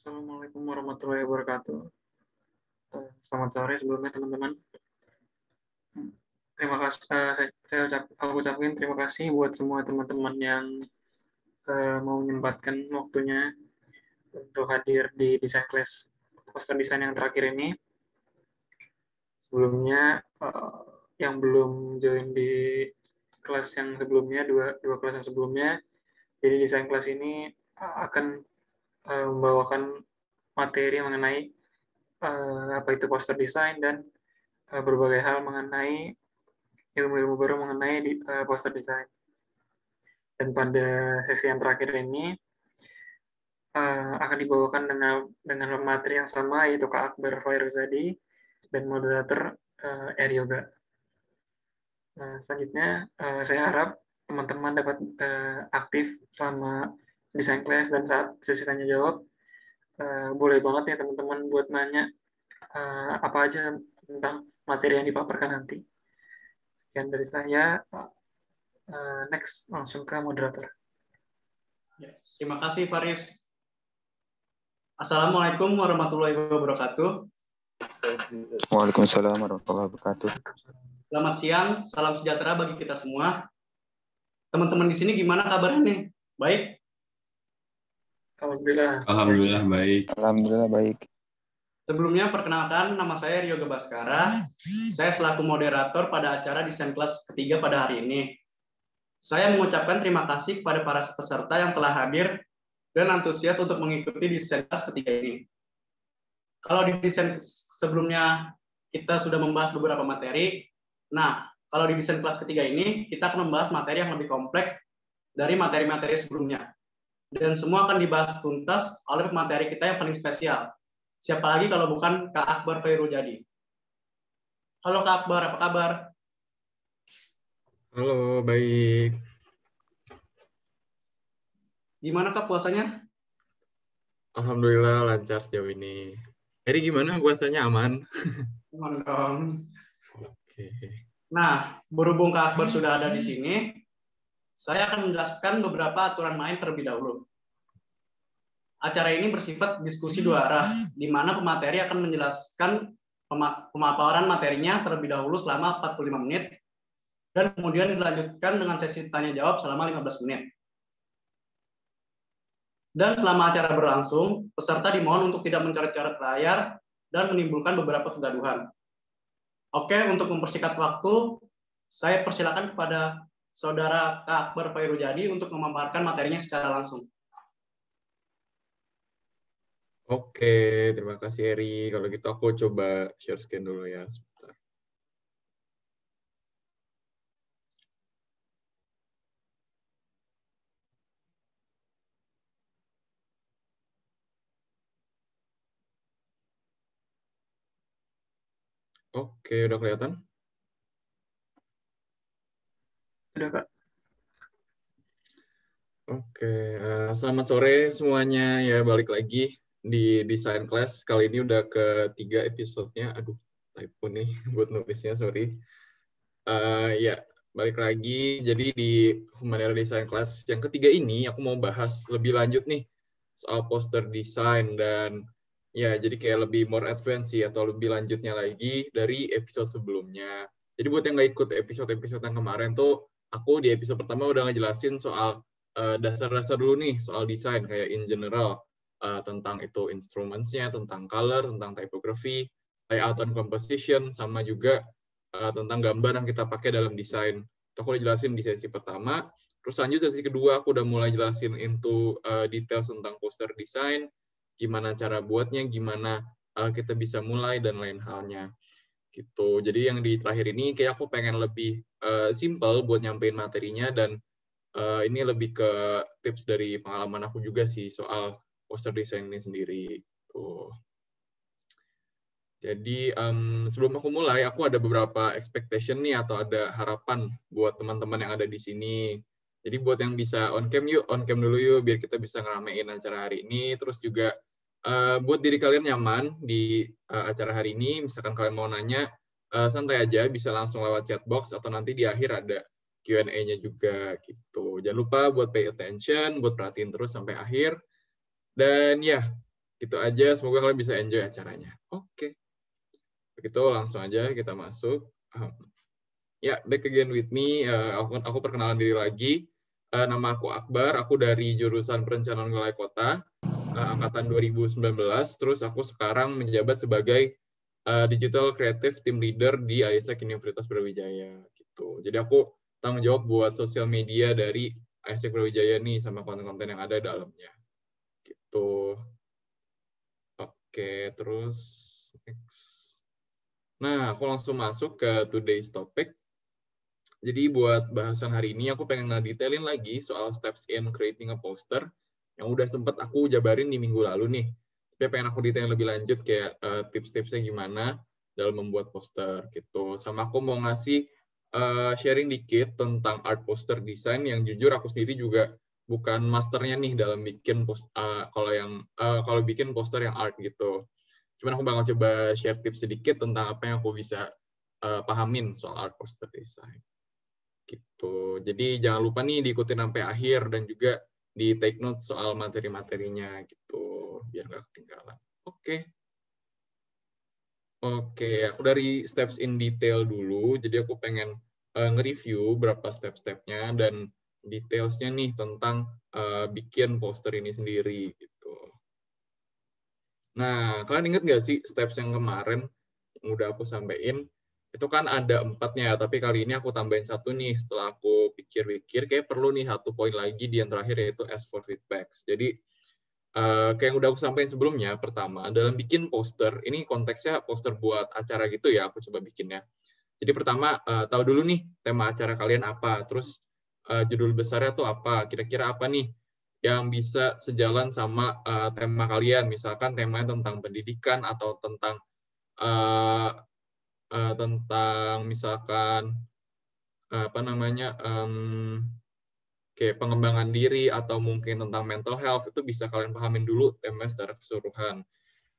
Assalamualaikum warahmatullahi wabarakatuh. Selamat sore sebelumnya teman-teman. Terima kasih. Aku ucapin terima kasih buat semua teman-teman yang mau menyempatkan waktunya untuk hadir di desain class poster desain yang terakhir ini. Sebelumnya yang belum join di kelas yang sebelumnya, dua kelas yang sebelumnya, jadi desain kelas ini akan membawakan materi mengenai apa itu poster desain dan berbagai hal mengenai ilmu-ilmu baru mengenai poster desain. Dan pada sesi yang terakhir ini akan dibawakan dengan materi yang sama, yaitu Kak Akbar Fairuzadi dan moderator Eryoga. Selanjutnya saya harap teman-teman dapat aktif selama desain class, dan saat sesi tanya jawab boleh banget ya teman-teman buat nanya apa aja tentang materi yang dipaparkan nanti. Sekian dari saya. Next, langsung ke moderator. Terima kasih Faris. Assalamualaikum warahmatullahi wabarakatuh. Waalaikumsalam warahmatullahi wabarakatuh. Selamat siang, salam sejahtera bagi kita semua. Teman-teman di sini gimana kabarnya nih? Baik? Alhamdulillah. Alhamdulillah baik. Alhamdulillah baik. Sebelumnya, perkenalkan, nama saya Rio Gabaskara. Saya selaku moderator pada acara desain kelas ketiga pada hari ini. Saya mengucapkan terima kasih kepada para peserta yang telah hadir dan antusias untuk mengikuti desain kelas ketiga ini. Kalau di desain sebelumnya kita sudah membahas beberapa materi, nah kalau di desain kelas ketiga ini kita akan membahas materi yang lebih kompleks dari materi-materi sebelumnya. Dan semua akan dibahas tuntas oleh pemateri kita yang paling spesial. Siapa lagi kalau bukan Kak Akbar Fairujadi. Halo Kak Akbar, apa kabar? Halo, baik. Gimana Kak puasanya? Alhamdulillah lancar sejauh ini. Eri gimana puasanya, aman? Aman dong. Oke. Nah, berhubung Kak Akbar sudah ada di sini, saya akan menjelaskan beberapa aturan main terlebih dahulu. Acara ini bersifat diskusi dua arah, di mana pemateri akan menjelaskan pemaparan materinya terlebih dahulu selama 45 menit, dan kemudian dilanjutkan dengan sesi tanya-jawab selama 15 menit. Dan selama acara berlangsung, peserta dimohon untuk tidak mencoret-coret layar dan menimbulkan beberapa kegaduhan. Oke, untuk mempersingkat waktu, saya persilakan kepada Saudara Kak Akbar Fairujadi untuk memaparkan materinya secara langsung. Oke, terima kasih Eri. Kalau gitu aku coba share screen dulu ya, sebentar. Oke, udah kelihatan? Udah, Kak. Oke, selamat sore semuanya. Ya, balik lagi di Design Class. Kali ini udah ketiga episodenya. Aduh, typo nih buat nulisnya, sorry. Ya, balik lagi. Jadi di Humanera Design Class yang ketiga ini, aku mau bahas lebih lanjut nih soal poster design. Dan ya, jadi kayak lebih more advance sih, atau lebih lanjutnya lagi dari episode sebelumnya. Jadi buat yang nggak ikut episode-episode yang kemarin tuh, aku di episode pertama udah ngejelasin soal dasar-dasar dulu nih soal desain kayak in general, tentang itu instruments-nya, tentang color, tentang typography, layout and composition, sama juga tentang gambar yang kita pakai dalam desain. Itu aku udah jelasin di sesi pertama. Terus lanjut sesi kedua, aku udah mulai jelasin into details tentang poster design, gimana cara buatnya, gimana kita bisa mulai, dan lain halnya. Gitu. Jadi yang di terakhir ini kayak aku pengen lebih simple buat nyampein materinya, dan ini lebih ke tips dari pengalaman aku juga sih soal poster design ini sendiri. Tuh. Jadi sebelum aku mulai, aku ada beberapa expectation nih, atau ada harapan buat teman-teman yang ada di sini. Jadi buat yang bisa on cam yuk, on cam dulu yuk, biar kita bisa ngeramein acara hari ini. Terus juga buat diri kalian nyaman di acara hari ini, misalkan kalian mau nanya, santai aja, bisa langsung lewat chat box, atau nanti di akhir ada Q&A-nya juga gitu. Jangan lupa buat pay attention, buat perhatiin terus sampai akhir. Dan ya, gitu aja. Semoga kalian bisa enjoy acaranya. Oke. Begitu langsung aja kita masuk. Ya, back again with me. Aku perkenalan diri lagi. Nama aku Akbar. Aku dari jurusan Perencanaan Wilayah Kota, angkatan 2019. Terus aku sekarang menjabat sebagai Digital Creative Team Leader di ISEC Universitas Brawijaya. Gitu. Jadi aku tanggung jawab buat sosial media dari ISEC Brawijaya nih, sama konten-konten yang ada dalamnya. Gitu. Oke, terus next. Nah, aku langsung masuk ke today's topic. Jadi buat bahasan hari ini, aku pengen ngedetailin lagi soal steps in creating a poster yang udah sempet aku jabarin di minggu lalu nih. Tapi pengen aku detailin lebih lanjut, kayak tips-tipsnya gimana dalam membuat poster gitu. Sama aku mau ngasih sharing dikit tentang art poster design, yang jujur aku sendiri juga bukan masternya nih dalam bikin kalau bikin poster yang art gitu. Cuman aku bakal coba share tips sedikit tentang apa yang aku bisa pahamin soal art poster design. Gitu. Jadi jangan lupa nih diikutin sampai akhir, dan juga di take note soal materi-materinya gitu, biar nggak ketinggalan. Oke. Oke, aku dari steps in detail dulu. Jadi aku pengen nge-review berapa step-stepnya dan detailsnya nih tentang bikin poster ini sendiri gitu. Nah, kalian inget nggak sih steps yang kemarin yang udah aku sampaikan? Itu kan ada 4-nya, tapi kali ini aku tambahin 1 nih. Setelah aku pikir-pikir, kayak perlu nih 1 poin lagi di yang terakhir, yaitu ask for feedbacks. Jadi, kayak yang udah aku sampaikan sebelumnya, pertama, dalam bikin poster, ini konteksnya poster buat acara gitu ya, aku coba bikinnya. Jadi pertama, tahu dulu nih tema acara kalian apa, terus judul besarnya tuh apa, kira-kira apa nih yang bisa sejalan sama tema kalian, misalkan temanya tentang pendidikan atau tentang misalkan apa namanya kayak pengembangan diri atau mungkin tentang mental health, itu bisa kalian pahamin dulu tema secara keseluruhan.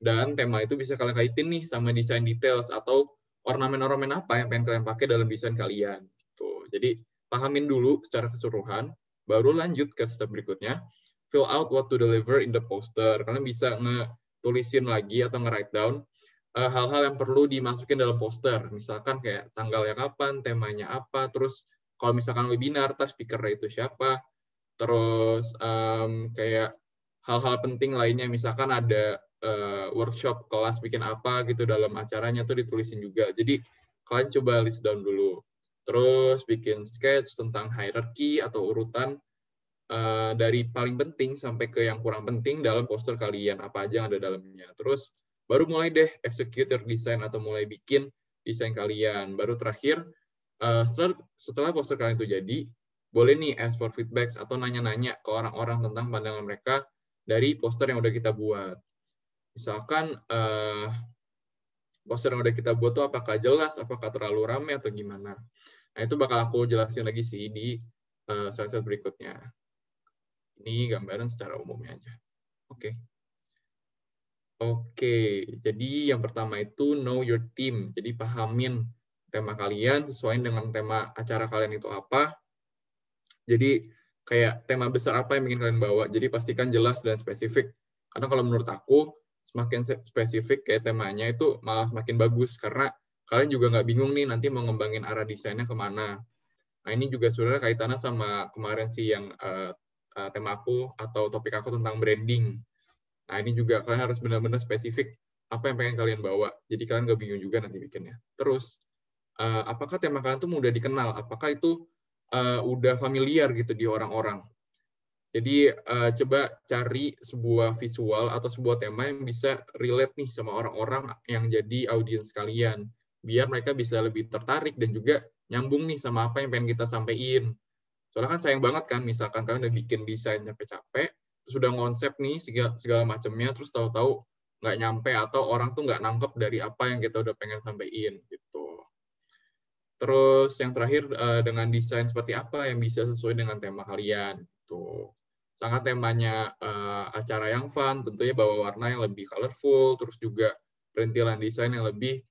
Dan tema itu bisa kalian kaitin nih sama desain details atau ornamen-ornamen apa yang pengen kalian pakai dalam desain kalian. Gitu. Jadi pahamin dulu secara keseluruhan, baru lanjut ke step berikutnya, fill out what to deliver in the poster. Kalian bisa ngetulisin lagi atau nge-write down hal-hal yang perlu dimasukin dalam poster. Misalkan kayak tanggalnya kapan, temanya apa, terus kalau misalkan webinar, ntar speaker-nya itu siapa, terus kayak hal-hal penting lainnya, misalkan ada workshop kelas bikin apa gitu dalam acaranya tuh ditulisin juga. Jadi kalian coba list down dulu. Terus bikin sketch tentang hierarki atau urutan dari paling penting sampai ke yang kurang penting dalam poster kalian, apa aja yang ada dalamnya. Terus baru mulai deh execute your design atau mulai bikin desain kalian. Baru terakhir, setelah poster kalian itu jadi, boleh nih ask for feedbacks atau nanya-nanya ke orang-orang tentang pandangan mereka dari poster yang udah kita buat. Misalkan poster yang udah kita buat tuh apakah jelas, apakah terlalu ramai atau gimana. Nah, itu bakal aku jelasin lagi sih di slide berikutnya. Ini gambaran secara umumnya aja. Oke. Oke, jadi yang pertama itu know your team. Jadi pahamin tema kalian, sesuai dengan tema acara kalian itu apa. Jadi kayak tema besar apa yang ingin kalian bawa. Jadi pastikan jelas dan spesifik. Karena kalau menurut aku, semakin spesifik kayak temanya itu malah semakin bagus. Karena kalian juga nggak bingung nih nanti mau ngembangin arah desainnya kemana. Nah ini juga sebenarnya kaitannya sama kemarin sih yang tema aku atau topik aku tentang branding. Nah ini juga kalian harus benar-benar spesifik apa yang pengen kalian bawa. Jadi kalian nggak bingung juga nanti bikinnya. Terus, apakah tema kalian tuh mudah dikenal? Apakah itu udah familiar gitu di orang-orang? Jadi coba cari sebuah visual atau sebuah tema yang bisa relate nih sama orang-orang yang jadi audiens kalian. Biar mereka bisa lebih tertarik dan juga nyambung nih sama apa yang pengen kita sampaikan. Soalnya kan sayang banget kan, misalkan kalian udah bikin desain capek-capek, terus udah ngonsep nih segala macamnya, terus tahu-tahu nggak nyampe atau orang tuh nggak nangkep dari apa yang kita udah pengen sampaikan gitu. Terus yang terakhir dengan desain seperti apa yang bisa sesuai dengan tema kalian gitu. Sangat temanya acara yang fun, tentunya bawa warna yang lebih colorful, terus juga perintilan desain yang lebih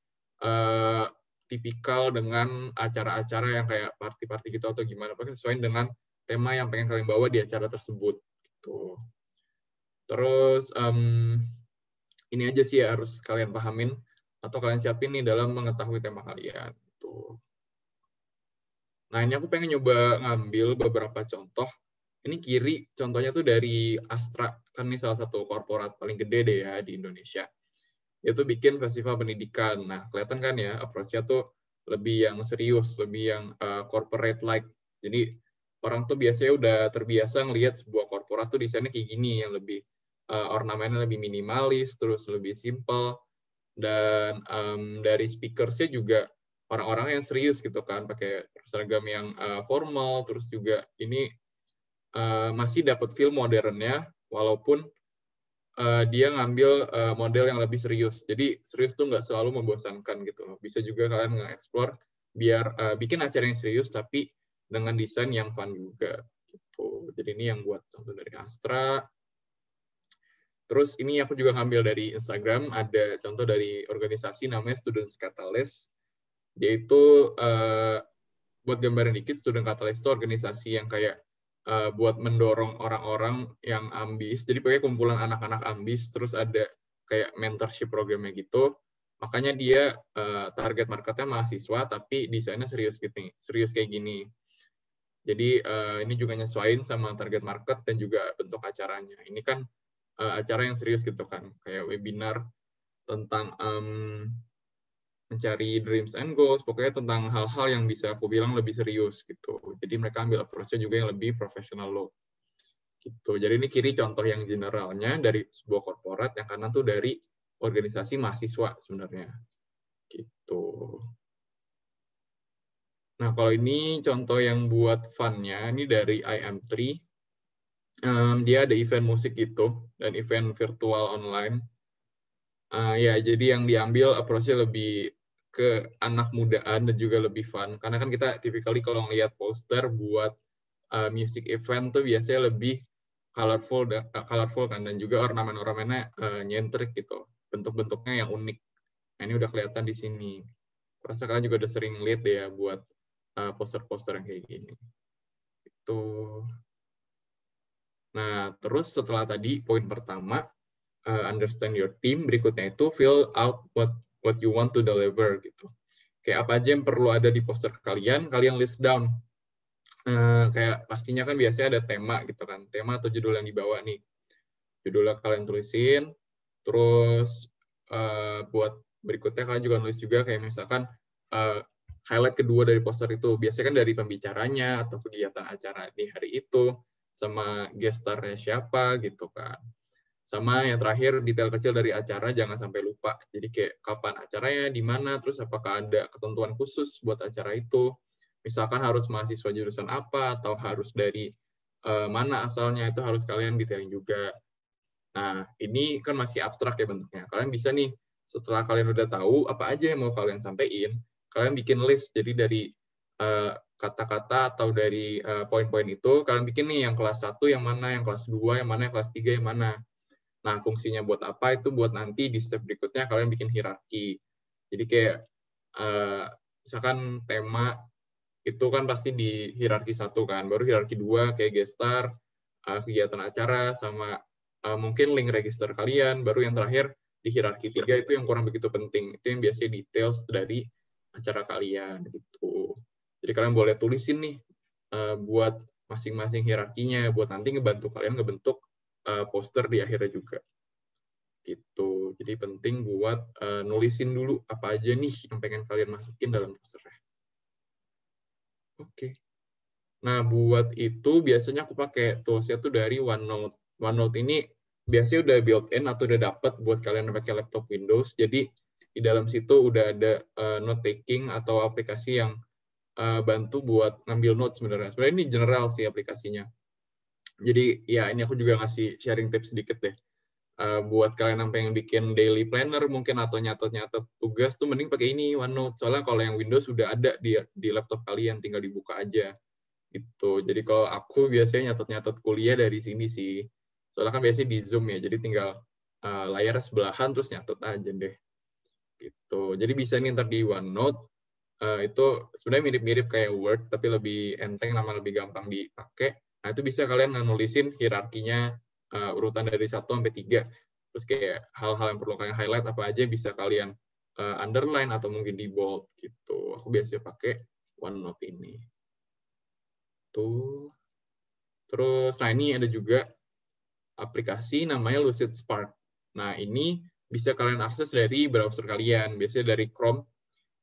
tipikal dengan acara-acara yang kayak party-party gitu atau gimana, pakai sesuai dengan tema yang pengen kalian bawa di acara tersebut gitu. Terus ini aja sih ya harus kalian pahamin atau kalian siapin nih dalam mengetahui tema kalian gitu. Nah, ini aku pengen nyoba ngambil beberapa contoh. Ini kiri contohnya tuh dari Astra, kan ini salah satu korporat paling gede deh ya di Indonesia. Itu bikin festival pendidikan. Nah, kelihatan kan ya, approach-nya tuh lebih yang serius, lebih yang corporate-like. Jadi, orang tuh biasanya udah terbiasa ngelihat sebuah korporat tuh desainnya kayak gini, yang lebih ornamennya lebih minimalis, terus lebih simple. Dan dari speakers-nya juga orang-orang yang serius gitu kan, pakai seragam yang formal, terus juga ini masih dapat feel modernnya, walaupun dia ngambil model yang lebih serius. Jadi serius tuh nggak selalu membosankan gitu loh. Bisa juga kalian nge-explore biar bikin acara yang serius tapi dengan desain yang fun juga. Gitu. Jadi ini yang buat contoh dari Astra. Terus ini aku juga ngambil dari Instagram, ada contoh dari organisasi namanya Students Catalyst. Yaitu buat gambaran dikit, Student Catalyst itu organisasi yang kayak buat mendorong orang-orang yang ambis. Jadi pakai kumpulan anak-anak ambis, terus ada kayak mentorship programnya gitu. Makanya dia target marketnya mahasiswa, tapi desainnya serius gitu, serius kayak gini. Jadi ini juga nyesuaiin sama target market dan juga bentuk acaranya. Ini kan acara yang serius gitu kan, kayak webinar tentang mencari dreams and goals, pokoknya tentang hal-hal yang bisa aku bilang lebih serius gitu. Jadi mereka ambil approach-nya juga yang lebih profesional loh. Gitu. Jadi ini kiri contoh yang generalnya dari sebuah korporat, yang kanan tuh dari organisasi mahasiswa sebenarnya. Gitu. Nah, kalau ini contoh yang buat fun-nya, ini dari IM3. Dia ada event musik gitu, dan event virtual online. Ya, jadi yang diambil approach-nya lebih ke anak mudaan dan juga lebih fun. Karena kan kita typically kalau ngeliat poster buat music event tuh biasanya lebih colorful kan, dan juga ornamen-ornamennya nyentrik gitu. Bentuk-bentuknya yang unik. Nah, ini udah kelihatan di sini. Rasa kalian juga udah sering lihat deh ya buat poster-poster yang kayak gini. Itu. Nah, terus setelah tadi poin pertama, understand your team, berikutnya itu fill out what you want to deliver gitu. Kayak apa aja yang perlu ada di poster kalian list down. Kayak pastinya kan biasanya ada tema gitu kan, tema atau judul yang dibawa nih. Judulnya kalian tulisin, terus buat berikutnya kalian juga nulis juga kayak misalkan highlight kedua dari poster itu. Biasanya kan dari pembicaranya atau kegiatan acara di hari itu, sama guest star-nya siapa gitu kan. Sama yang terakhir, detail kecil dari acara jangan sampai lupa. Jadi kayak kapan acaranya, di mana, terus apakah ada ketentuan khusus buat acara itu. Misalkan harus mahasiswa jurusan apa, atau harus dari mana asalnya, itu harus kalian detailin juga. Nah, ini kan masih abstrak ya bentuknya. Kalian bisa nih, setelah kalian udah tahu apa aja yang mau kalian sampaikan, kalian bikin list. Jadi dari kata-kata atau dari poin-poin itu, kalian bikin nih yang kelas 1 yang mana, yang kelas 2 yang mana, yang kelas 3 yang mana. Nah, fungsinya buat apa? Itu buat nanti di step berikutnya kalian bikin hierarki. Jadi kayak misalkan tema itu kan pasti di hierarki 1 kan, baru hierarki 2 kayak gestar, kegiatan acara, sama mungkin link register kalian, baru yang terakhir di hierarki 3 itu yang kurang begitu penting. Itu yang biasanya details dari acara kalian gitu. Jadi kalian boleh tulisin nih buat masing-masing hierarkinya, buat nanti ngebantu kalian ngebentuk poster di akhirnya juga. Gitu. Jadi penting buat nulisin dulu apa aja nih yang pengen kalian masukin dalam posternya. Oke. Nah, buat itu biasanya aku pakai tools-nya tuh dari OneNote. OneNote ini biasanya udah built-in atau udah dapat buat kalian yang pakai laptop Windows. Jadi di dalam situ udah ada note taking atau aplikasi yang bantu buat ngambil notes sebenarnya. Sebenarnya ini general sih aplikasinya. Jadi ya ini aku juga ngasih sharing tips sedikit deh. Buat kalian yang pengen bikin daily planner mungkin atau nyatet-nyatet tugas tuh mending pakai ini OneNote. Soalnya kalau yang Windows udah ada di laptop kalian, tinggal dibuka aja. Gitu. Jadi kalau aku biasanya nyatet-nyatet kuliah dari sini sih. Soalnya kan biasanya di Zoom ya, jadi tinggal layar sebelahan terus nyatet aja deh. Gitu. Jadi bisa nih ntar di OneNote. Itu sebenarnya mirip-mirip kayak Word, tapi lebih enteng, nama lebih gampang dipakai. Nah, itu bisa kalian nulisin hierarkinya urutan dari 1 sampai 3. Terus kayak hal-hal yang perlu kalian highlight apa aja bisa kalian underline atau mungkin di bold gitu. Aku biasanya pakai OneNote ini. Tuh. Terus, nah ini ada juga aplikasi namanya Lucid Spark. Nah, ini bisa kalian akses dari browser kalian. Biasanya dari Chrome.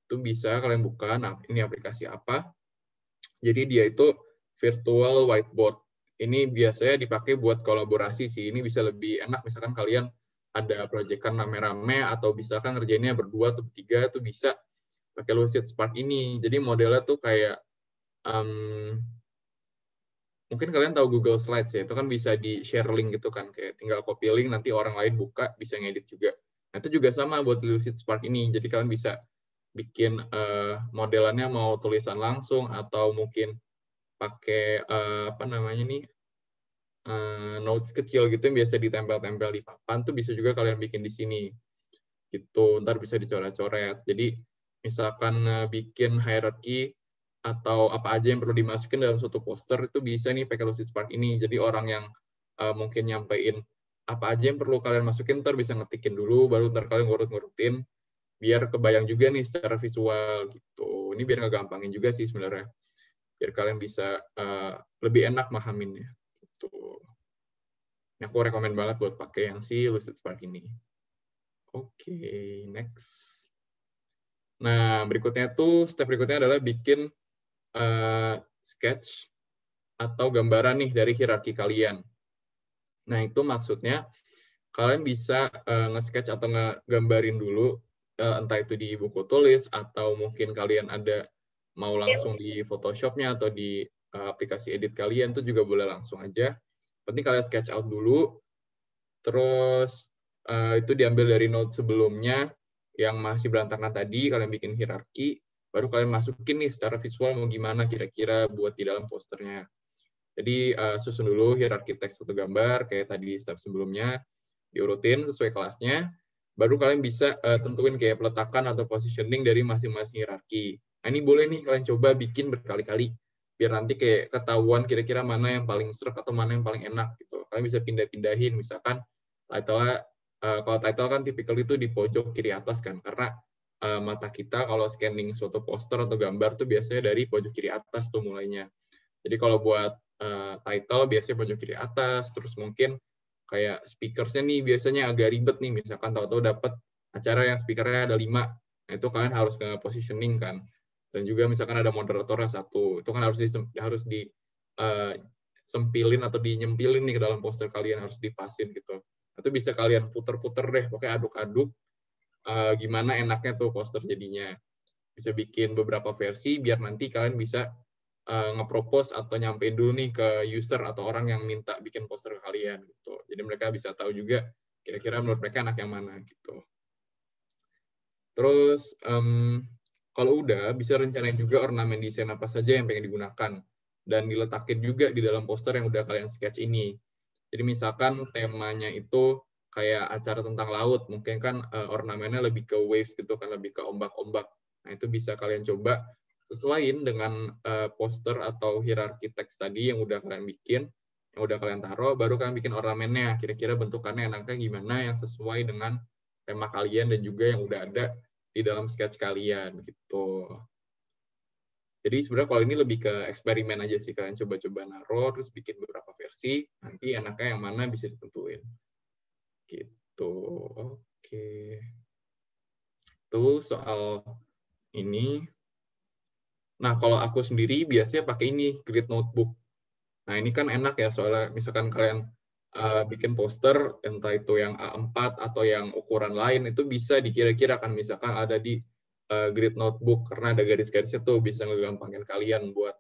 Itu bisa kalian buka. Nah, ini aplikasi apa? Jadi dia itu virtual whiteboard. Ini biasanya dipakai buat kolaborasi sih. Ini bisa lebih enak misalkan kalian ada proyekan rame-rame atau misalkan ngerjainnya berdua atau bertiga tuh bisa pakai Lucid Spark ini. Jadi modelnya tuh kayak mungkin kalian tahu Google Slides ya, itu kan bisa di share link gitu kan, kayak tinggal copy link nanti orang lain buka bisa ngedit juga. Nah, itu juga sama buat Lucid Spark ini. Jadi kalian bisa bikin modelannya mau tulisan langsung atau mungkin pakai apa namanya nih notes kecil gitu yang biasa ditempel-tempel di papan tuh bisa juga kalian bikin di sini gitu, ntar bisa dicoret-coret. Jadi misalkan bikin hierarchy atau apa aja yang perlu dimasukin dalam suatu poster itu bisa nih pakai Lucid Spark ini. Jadi orang yang mungkin nyampein apa aja yang perlu kalian masukin ntar bisa ngetikin dulu, baru ntar kalian ngurut-ngurutin biar kebayang juga nih secara visual gitu. Ini biar ngegampangin juga sih sebenarnya. Biar kalian bisa lebih enak mahaminnya. Gitu. Aku rekomen banget buat pakai yang si Lucid Spark ini. Oke, next. Nah, step berikutnya adalah bikin sketch atau gambaran nih dari hierarki kalian. Nah, itu maksudnya kalian bisa nge-sketch atau ngegambarin dulu, entah itu di buku tulis, atau mungkin kalian ada mau langsung di Photoshop-nya atau di aplikasi edit kalian, itu juga boleh langsung aja. Penting kalian sketch out dulu, terus itu diambil dari note sebelumnya yang masih berantakan tadi, kalian bikin hierarki, baru kalian masukin nih secara visual mau gimana kira-kira buat di dalam posternya. Jadi susun dulu hierarki teks atau gambar, kayak tadi step sebelumnya, diurutin sesuai kelasnya, baru kalian bisa tentuin kayak peletakan atau positioning dari masing-masing hierarki. Nah, ini boleh nih kalian coba bikin berkali-kali, biar nanti kayak ketahuan kira-kira mana yang paling serak atau mana yang paling enak gitu. Kalian bisa pindah-pindahin, misalkan kalau title kan tipikal itu di pojok kiri atas kan, karena mata kita kalau scanning suatu poster atau gambar tuh biasanya dari pojok kiri atas tuh mulainya. Jadi kalau buat title biasanya pojok kiri atas, terus mungkin kayak speakersnya nih biasanya agak ribet nih, misalkan tahu-tahu dapat acara yang speakernya ada 5, nah itu kalian harus nge-positioning kan. Dan juga misalkan ada moderatornya 1, itu kan harus sempilin atau dinyempilin nih ke dalam poster kalian, harus dipasin gitu. Itu bisa kalian puter-puter deh, pakai aduk-aduk gimana enaknya tuh poster jadinya. Bisa bikin beberapa versi biar nanti kalian bisa nge-propose atau nyampein dulu nih ke user atau orang yang minta bikin poster ke kalian gitu. Jadi mereka bisa tahu juga kira-kira menurut mereka enak yang mana gitu. Terus kalau udah bisa rencanain juga ornamen desain apa saja yang pengen digunakan dan diletakin juga di dalam poster yang udah kalian sketch ini. Jadi misalkan temanya itu kayak acara tentang laut, mungkin kan ornamennya lebih ke waves gitu kan, lebih ke ombak-ombak. Nah, itu bisa kalian coba sesuaiin dengan poster atau hierarki teks tadi yang udah kalian bikin, yang udah kalian taruh, baru kalian bikin ornamennya. Kira-kira bentukannya enaknya gimana yang sesuai dengan tema kalian dan juga yang udah ada di dalam sketch kalian gitu. Jadi sebenarnya kalau ini lebih ke eksperimen aja sih, kalian coba-coba naruh, terus bikin beberapa versi, nanti enaknya yang mana bisa ditentuin. Gitu. Oke. Itu soal ini. Nah, kalau aku sendiri biasanya pakai ini, Grid Notebook. Nah, ini kan enak ya, soalnya misalkan kalian bikin poster, entah itu yang A4 atau yang ukuran lain, itu bisa dikira-kira kan, misalkan ada di Grid Notebook, karena ada garis-garisnya tuh bisa ngegampangin kalian buat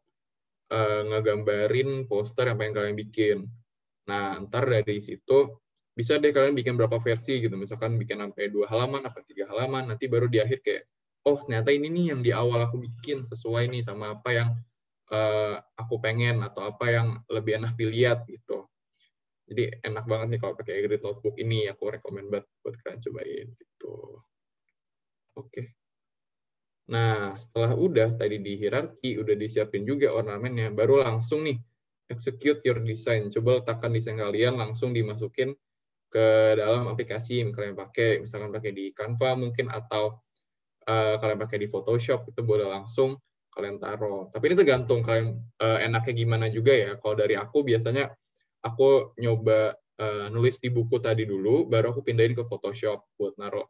ngegambarin poster yang pengen kalian bikin. Nah, ntar dari situ, bisa deh kalian bikin berapa versi gitu, misalkan bikin sampai 2 halaman, apa 3 halaman, nanti baru di akhir kayak, oh ternyata ini nih yang di awal aku bikin, sesuai nih sama apa yang aku pengen, atau apa yang lebih enak dilihat gitu. Jadi enak banget nih kalau pakai Grid Notebook ini, aku rekomen banget buat kalian cobain gitu. Oke. Nah, setelah udah tadi di hierarki, udah disiapin juga ornamennya, baru langsung nih execute your design. Coba letakkan desain kalian, langsung dimasukin ke dalam aplikasi yang kalian pakai. Misalkan pakai di Canva mungkin, atau kalian pakai di Photoshop, itu boleh langsung kalian taruh. Tapi ini tergantung kalian enaknya gimana juga ya. Kalau dari aku biasanya aku nyoba nulis di buku tadi dulu, baru aku pindahin ke Photoshop buat naruh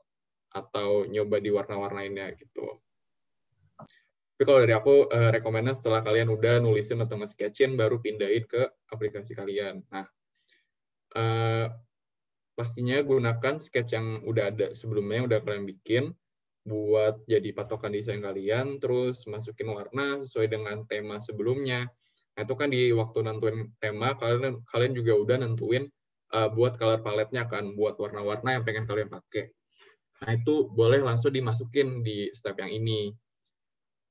atau nyoba di warna-warnainnya gitu. Tapi kalau dari aku rekomennya setelah kalian udah nulisin atau nge-sketchin, baru pindahin ke aplikasi kalian. Nah, pastinya gunakan sketch yang udah ada sebelumnya, yang udah kalian bikin, buat jadi patokan desain kalian, terus masukin warna sesuai dengan tema sebelumnya. Nah, itu kan di waktu nentuin tema, kalian juga udah nentuin buat color palette-nya kan, buat warna-warna yang pengen kalian pakai. Nah, itu boleh langsung dimasukin di step yang ini.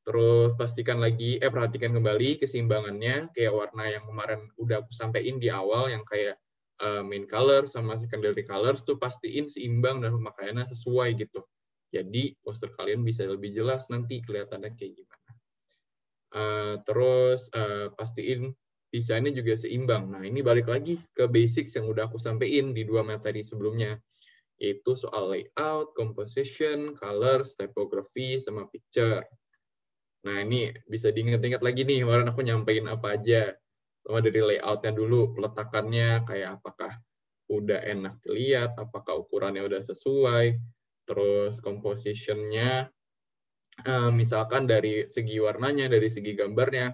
Terus perhatikan kembali keseimbangannya, kayak warna yang kemarin udah aku sampein di awal, yang kayak main color sama secondary colors tuh pastiin seimbang dan pemakaiannya sesuai gitu. Jadi poster kalian bisa lebih jelas nanti kelihatannya kayak gimana. Terus pastiin desainnya juga seimbang. Nah, ini balik lagi ke basics yang udah aku sampein di 2 materi sebelumnya, yaitu soal layout, composition, colors, typography, sama picture. Nah, ini bisa diingat-ingat lagi nih, kemarin aku nyampein apa aja. Sama dari layout-nya dulu, peletakannya kayak apakah udah enak dilihat, apakah ukurannya udah sesuai, terus composition-nya, misalkan dari segi warnanya, dari segi gambarnya,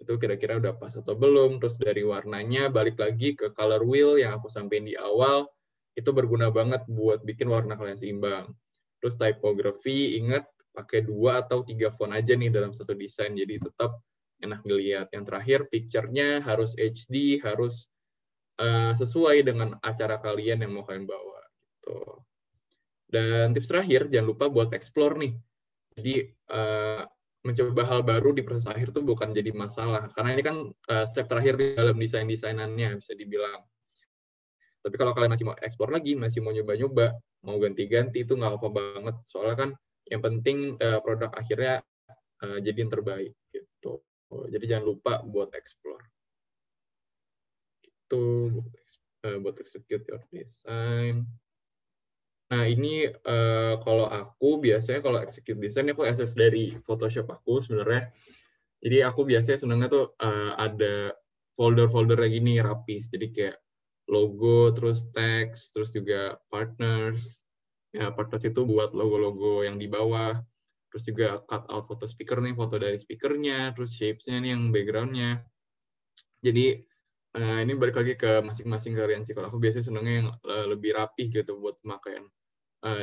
itu kira-kira udah pas atau belum. Terus dari warnanya, balik lagi ke color wheel yang aku sampaikan di awal, itu berguna banget buat bikin warna kalian seimbang. Terus typography, ingat pakai 2 atau 3 font aja nih dalam satu desain, jadi tetap enak dilihat. Yang terakhir, picture-nya harus HD, harus sesuai dengan acara kalian yang mau kalian bawa. Gitu. Dan tips terakhir, jangan lupa buat explore nih. Jadi, mencoba hal baru di proses akhir tuh bukan jadi masalah. Karena ini kan step terakhir di dalam desain-desainannya, bisa dibilang. Tapi kalau kalian masih mau explore lagi, masih mau nyoba-nyoba, mau ganti-ganti, itu nggak apa-apa banget. Soalnya kan yang penting produk akhirnya jadi yang terbaik. Gitu. Jadi jangan lupa buat explore. Itu buat execute your design. Nah, ini kalau aku biasanya kalau execute design, aku access dari Photoshop aku sebenarnya. Jadi aku biasanya senangnya tuh ada folder-folder gini rapi. Jadi kayak logo, terus teks, terus juga partners. Ya, partners itu buat logo-logo yang di bawah. Terus juga cut out foto speaker nih, foto dari speakernya, terus shapes-nya nih yang background-nya. Jadi ini balik lagi ke masing-masing kalian sih. Kalau aku biasanya senangnya yang lebih rapih gitu buat pemakaian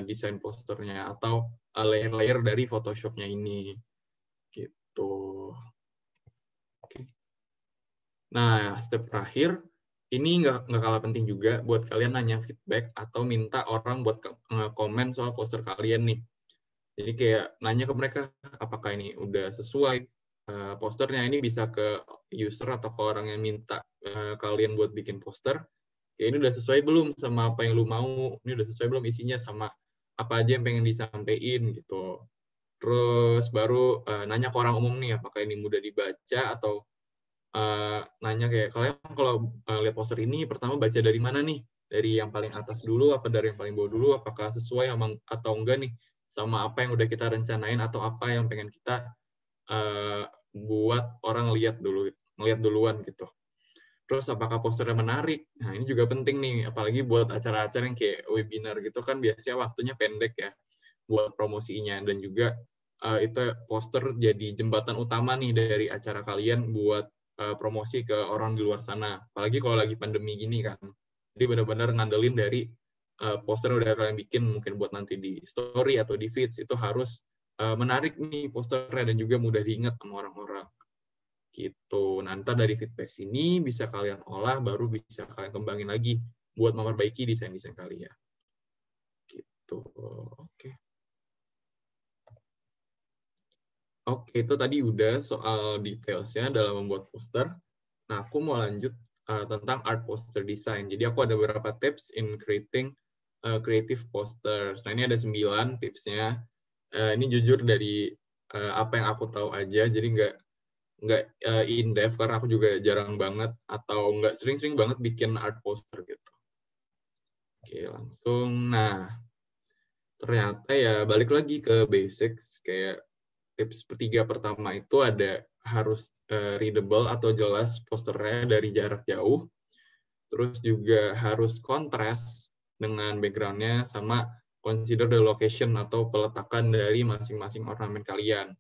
desain posternya atau layer-layer dari Photoshop-nya ini. Gitu. Oke. Nah, step terakhir, ini nggak kalah penting juga buat kalian nanya feedback atau minta orang buat komen soal poster kalian nih. Jadi kayak nanya ke mereka, apakah ini udah sesuai posternya. Ini bisa ke user atau ke orang yang minta kalian buat bikin poster. Kayak ini udah sesuai belum sama apa yang lu mau? Ini udah sesuai belum isinya sama apa aja yang pengen disampaikan gitu. Terus baru nanya ke orang umum nih, apakah ini mudah dibaca atau nanya kayak kalian kalau lihat poster ini pertama baca dari mana nih? Dari yang paling atas dulu apa dari yang paling bawah dulu? Apakah sesuai atau enggak nih sama apa yang udah kita rencanain atau apa yang pengen kita buat orang lihat duluan gitu. Terus apakah posternya menarik? Nah, ini juga penting nih, apalagi buat acara-acara yang kayak webinar gitu kan biasanya waktunya pendek ya buat promosinya. Dan juga itu poster jadi jembatan utama nih dari acara kalian buat promosi ke orang di luar sana. Apalagi kalau lagi pandemi gini kan. Jadi benar-benar ngandelin dari poster yang udah kalian bikin mungkin buat nanti di story atau di feeds itu harus menarik nih posternya dan juga mudah diingat sama orang-orang. Gitu. Nah, ntar dari feedback sini bisa kalian olah, baru bisa kalian kembangin lagi buat memperbaiki desain-desain kalian. Gitu. Oke. Oke, itu tadi udah soal detailsnya dalam membuat poster. Nah, aku mau lanjut tentang art poster design. Jadi aku ada beberapa tips in creating creative posters. Nah, ini ada 9 tipsnya. Ini jujur dari apa yang aku tahu aja, jadi nggak in depth karena aku juga jarang banget atau nggak sering-sering banget bikin art poster gitu. Oke, langsung. Nah, ternyata ya balik lagi ke basic, kayak tips ketiga pertama itu ada harus readable atau jelas posternya dari jarak jauh. Terus juga harus kontras dengan background-nya sama consider the location atau peletakan dari masing-masing ornamen kalian.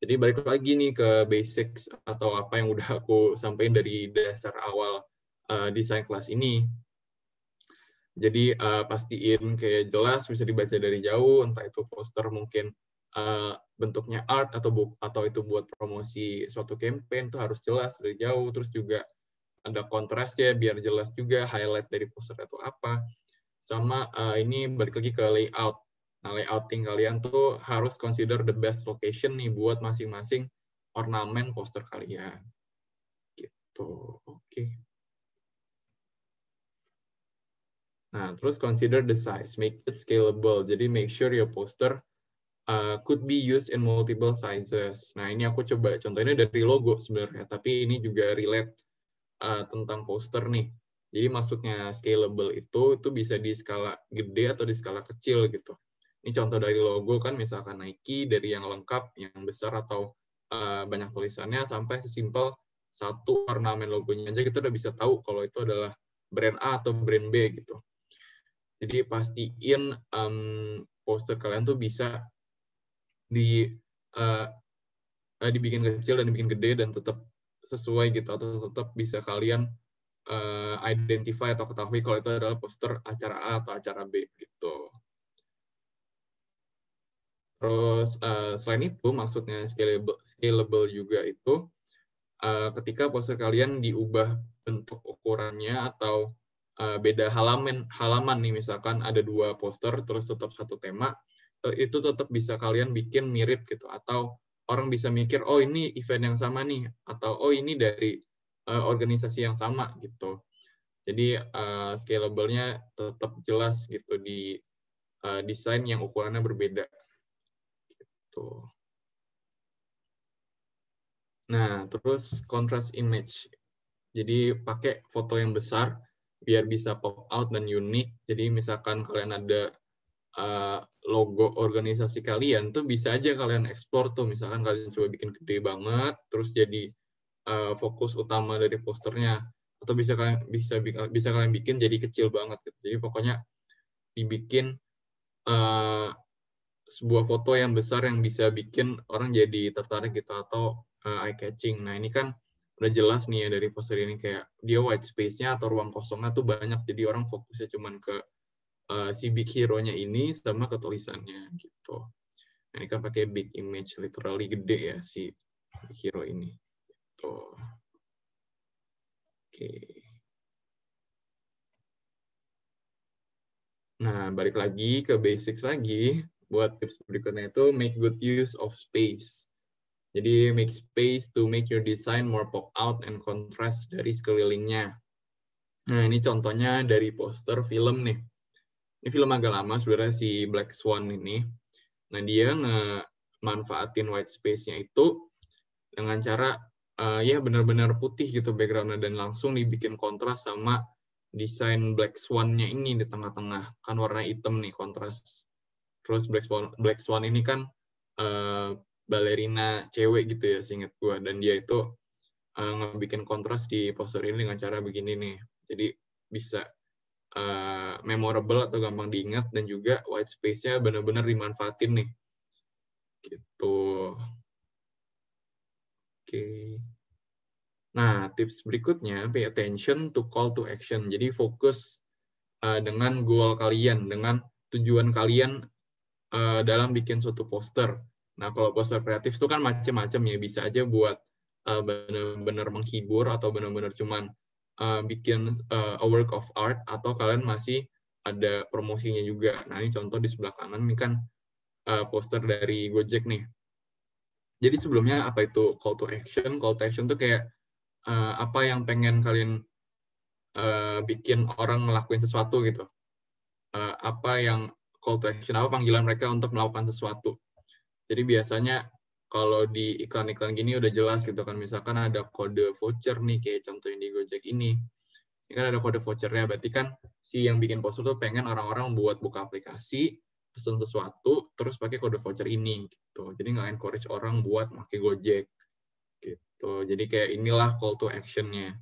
Jadi balik lagi nih ke basics atau apa yang udah aku sampaikan dari dasar awal desain kelas ini. Jadi pastiin kayak jelas bisa dibaca dari jauh, entah itu poster mungkin bentuknya art atau itu buat promosi suatu campaign itu harus jelas dari jauh. Terus juga ada kontrasnya biar jelas juga highlight dari poster itu apa. Sama ini balik lagi ke layout. Nah, layouting kalian tuh harus consider the best location nih buat masing-masing ornamen poster kalian. Gitu. Oke. Nah, terus consider the size. Make it scalable. Jadi make sure your poster could be used in multiple sizes. Nah, ini aku coba contohnya dari logo sebenarnya, tapi ini juga relate tentang poster nih. Jadi maksudnya scalable itu bisa di skala gede atau di skala kecil gitu. Ini contoh dari logo kan, misalkan Nike dari yang lengkap, yang besar atau banyak tulisannya sampai sesimpel satu ornamen logonya aja kita udah bisa tahu kalau itu adalah brand A atau brand B gitu. Jadi pastiin poster kalian tuh bisa dibikin kecil dan dibikin gede dan tetap sesuai gitu, atau tetap bisa kalian identify atau ketahui kalau itu adalah poster acara A atau acara B gitu. Terus selain itu maksudnya scalable juga itu ketika poster kalian diubah bentuk ukurannya atau beda halaman nih, misalkan ada 2 poster terus tetap satu tema, itu tetap bisa kalian bikin mirip gitu, atau orang bisa mikir oh ini event yang sama nih, atau oh ini dari organisasi yang sama gitu. Jadi scalable-nya tetap jelas gitu di desain yang ukurannya berbeda gitu. Nah, terus contrast image. Jadi pakai foto yang besar biar bisa pop out dan unik. Jadi misalkan kalian ada logo organisasi kalian, tuh bisa aja kalian ekspor tuh. Misalkan kalian coba bikin gede banget, terus jadi fokus utama dari posternya. Atau bisa kalian bikin jadi kecil banget. Gitu. Jadi pokoknya dibikin sebuah foto yang besar yang bisa bikin orang jadi tertarik gitu, atau eye catching. Nah ini kan udah jelas nih ya dari poster ini, kayak dia white space-nya atau ruang kosongnya tuh banyak, jadi orang fokusnya cuman ke si big hero-nya ini sama ke tulisannya gitu. Nah ini kan pakai big image, literally gede ya si big hero ini. Gitu. Oke. Nah balik lagi ke basics lagi. Buat tips berikutnya itu make good use of space. Jadi make space to make your design more pop out and contrast dari sekelilingnya. Nah ini contohnya dari poster film nih. Ini film agak lama sebenarnya, si Black Swan ini. Nah dia ngemanfaatin white space-nya itu dengan cara ya benar-benar putih gitu background-nya, dan langsung dibikin kontras sama desain Black Swan-nya ini di tengah-tengah. Kan warna hitam nih, kontras. Terus Black Swan ini kan balerina cewek gitu ya seingat gue, dan dia itu ngebikin kontras di poster ini dengan cara begini nih, jadi bisa memorable atau gampang diingat, dan juga white space-nya benar-benar dimanfaatin nih gitu. Oke. Nah tips berikutnya, pay attention to call to action. Jadi fokus dengan goal kalian, dengan tujuan kalian dalam bikin suatu poster. Nah, kalau poster kreatif itu kan macam-macam ya, bisa aja buat benar-benar menghibur, atau benar-benar cuman bikin a work of art, atau kalian masih ada promosinya juga. Nah, ini contoh di sebelah kanan ini kan poster dari Gojek nih. Jadi sebelumnya apa itu call to action? Call to action tuh kayak apa yang pengen kalian bikin orang ngelakuin sesuatu gitu. Apa yang call to action, apa panggilan mereka untuk melakukan sesuatu. Jadi biasanya kalau di iklan-iklan gini udah jelas gitu kan, misalkan ada kode voucher nih, kayak contohnya di Gojek ini kan ada kode vouchernya, berarti kan si yang bikin poster tuh pengen orang-orang buat buka aplikasi, pesen sesuatu, terus pakai kode voucher ini gitu. Jadi nggak encourage orang buat pakai Gojek gitu. Jadi kayak inilah call to action-nya.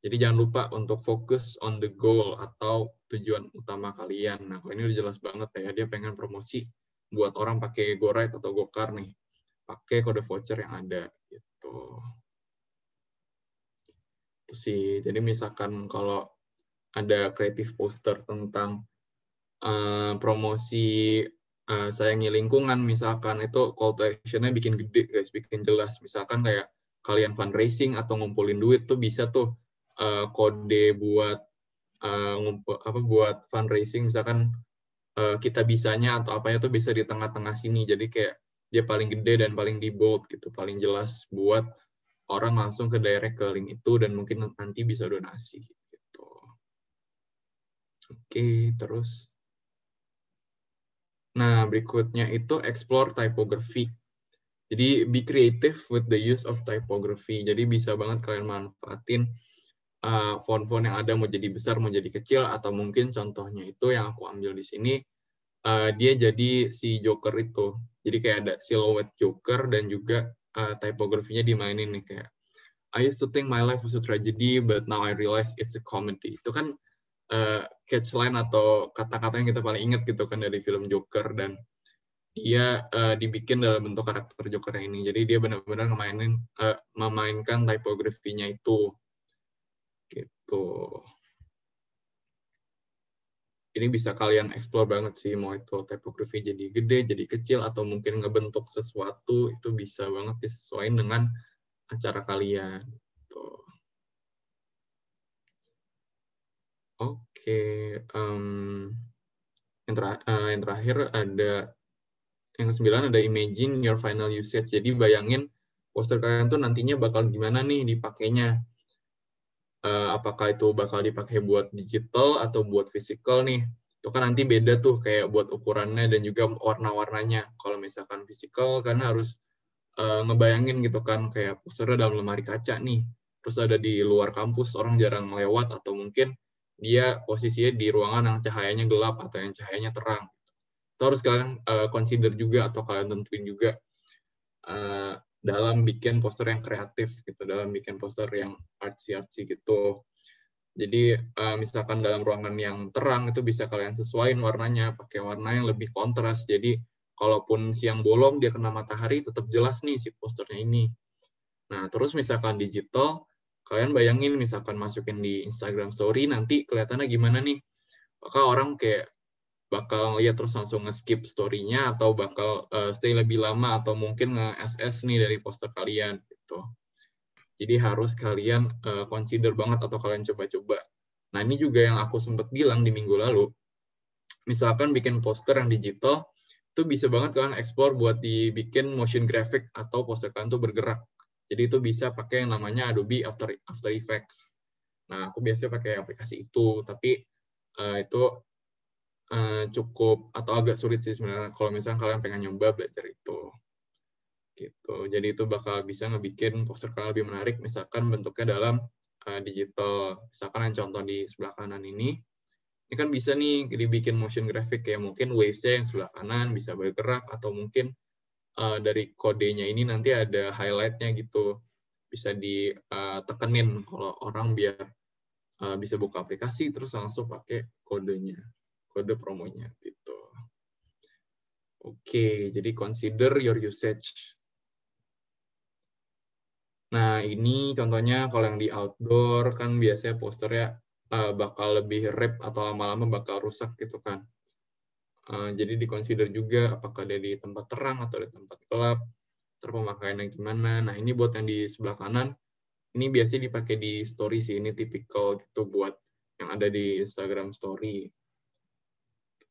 Jadi jangan lupa untuk fokus on the goal atau tujuan utama kalian. Nah, ini udah jelas banget ya, dia pengen promosi buat orang pakai GoRide atau GoCar nih, pakai kode voucher yang ada gitu. Itu sih. Jadi misalkan kalau ada kreatif poster tentang promosi sayangi lingkungan, misalkan itu call to action-nya bikin gede guys, bikin jelas. Misalkan kayak kalian fundraising atau ngumpulin duit tuh bisa tuh kode buat buat fundraising, misalkan kita bisanya atau apanya tuh bisa di tengah-tengah sini, jadi kayak dia paling gede dan paling di bold gitu, paling jelas buat orang langsung ke direct ke link itu dan mungkin nanti bisa donasi gitu. Oke, terus nah berikutnya itu explore typography. Jadi be creative with the use of typography. Jadi bisa banget kalian manfaatin font-font yang ada, mau jadi besar, mau jadi kecil, atau mungkin contohnya itu yang aku ambil di sini, dia jadi si Joker itu. Jadi kayak ada silhouette Joker dan juga typografinya dimainin nih, kayak I used to think my life was a tragedy, but now I realize it's a comedy. Itu kan catchline atau kata-kata yang kita paling ingat gitu kan dari film Joker, dan dia dibikin dalam bentuk karakter Joker ini. Jadi dia benar-benar memainkan typography-nya itu. Gitu. Ini bisa kalian explore banget sih, mau itu typography jadi gede, jadi kecil, atau mungkin ngebentuk sesuatu, itu bisa banget disesuaikan dengan acara kalian. Tuh. Oke. Yang terakhir ada, yang ke-9 ada imagine your final usage. Jadi bayangin poster kalian tuh nantinya bakal gimana nih dipakainya. Apakah itu bakal dipakai buat digital atau buat physical nih. Itu kan nanti beda tuh kayak buat ukurannya dan juga warna-warnanya. Kalau misalkan physical kan harus ngebayangin gitu kan kayak posternya dalam lemari kaca nih. Terus ada di luar kampus, orang jarang melewat, atau mungkin dia posisinya di ruangan yang cahayanya gelap atau yang cahayanya terang. Itu harus kalian consider juga atau kalian tentuin juga dalam bikin poster yang kreatif gitu, dalam bikin poster yang artsy gitu. Jadi misalkan dalam ruangan yang terang itu bisa kalian sesuaiin warnanya, pakai warna yang lebih kontras. Jadi kalaupun siang bolong dia kena matahari tetap jelas nih si posternya ini. Nah, terus misalkan digital, kalian bayangin misalkan masukin di Instagram story nanti kelihatannya gimana nih? Apakah orang kayak bakal lihat terus langsung nge-skip story-nya atau bakal stay lebih lama atau mungkin nge-SS nih dari poster kalian gitu. Jadi harus kalian consider banget atau kalian coba-coba. Nah, ini juga yang aku sempat bilang di minggu lalu. Misalkan bikin poster yang digital, itu bisa banget kalian explore buat dibikin motion graphic atau poster kalian tuh bergerak. Jadi itu bisa pakai yang namanya Adobe After Effects. Nah, aku biasanya pakai aplikasi itu, tapi itu cukup atau agak sulit sih sebenarnya kalau misalnya kalian pengen nyoba belajar itu. Gitu. Jadi itu bakal bisa ngebikin poster kalian lebih menarik, misalkan bentuknya dalam digital. Misalkan yang contoh di sebelah kanan ini kan bisa nih dibikin motion graphic, kayak mungkin waves-nya yang sebelah kanan bisa bergerak, atau mungkin dari kodenya ini nanti ada highlight-nya gitu. Bisa ditekenin kalau orang biar bisa buka aplikasi terus langsung pakai kodenya, kode promonya gitu. Oke, jadi consider your usage. Nah, ini contohnya kalau yang di outdoor kan biasanya posternya bakal lebih rip atau lama-lama bakal rusak gitu kan. Jadi di-consider juga apakah dia di tempat terang atau di tempat gelap, terpemakaiannya gimana. Nah, ini buat yang di sebelah kanan, ini biasanya dipakai di story sih, ini tipikal gitu buat yang ada di Instagram story.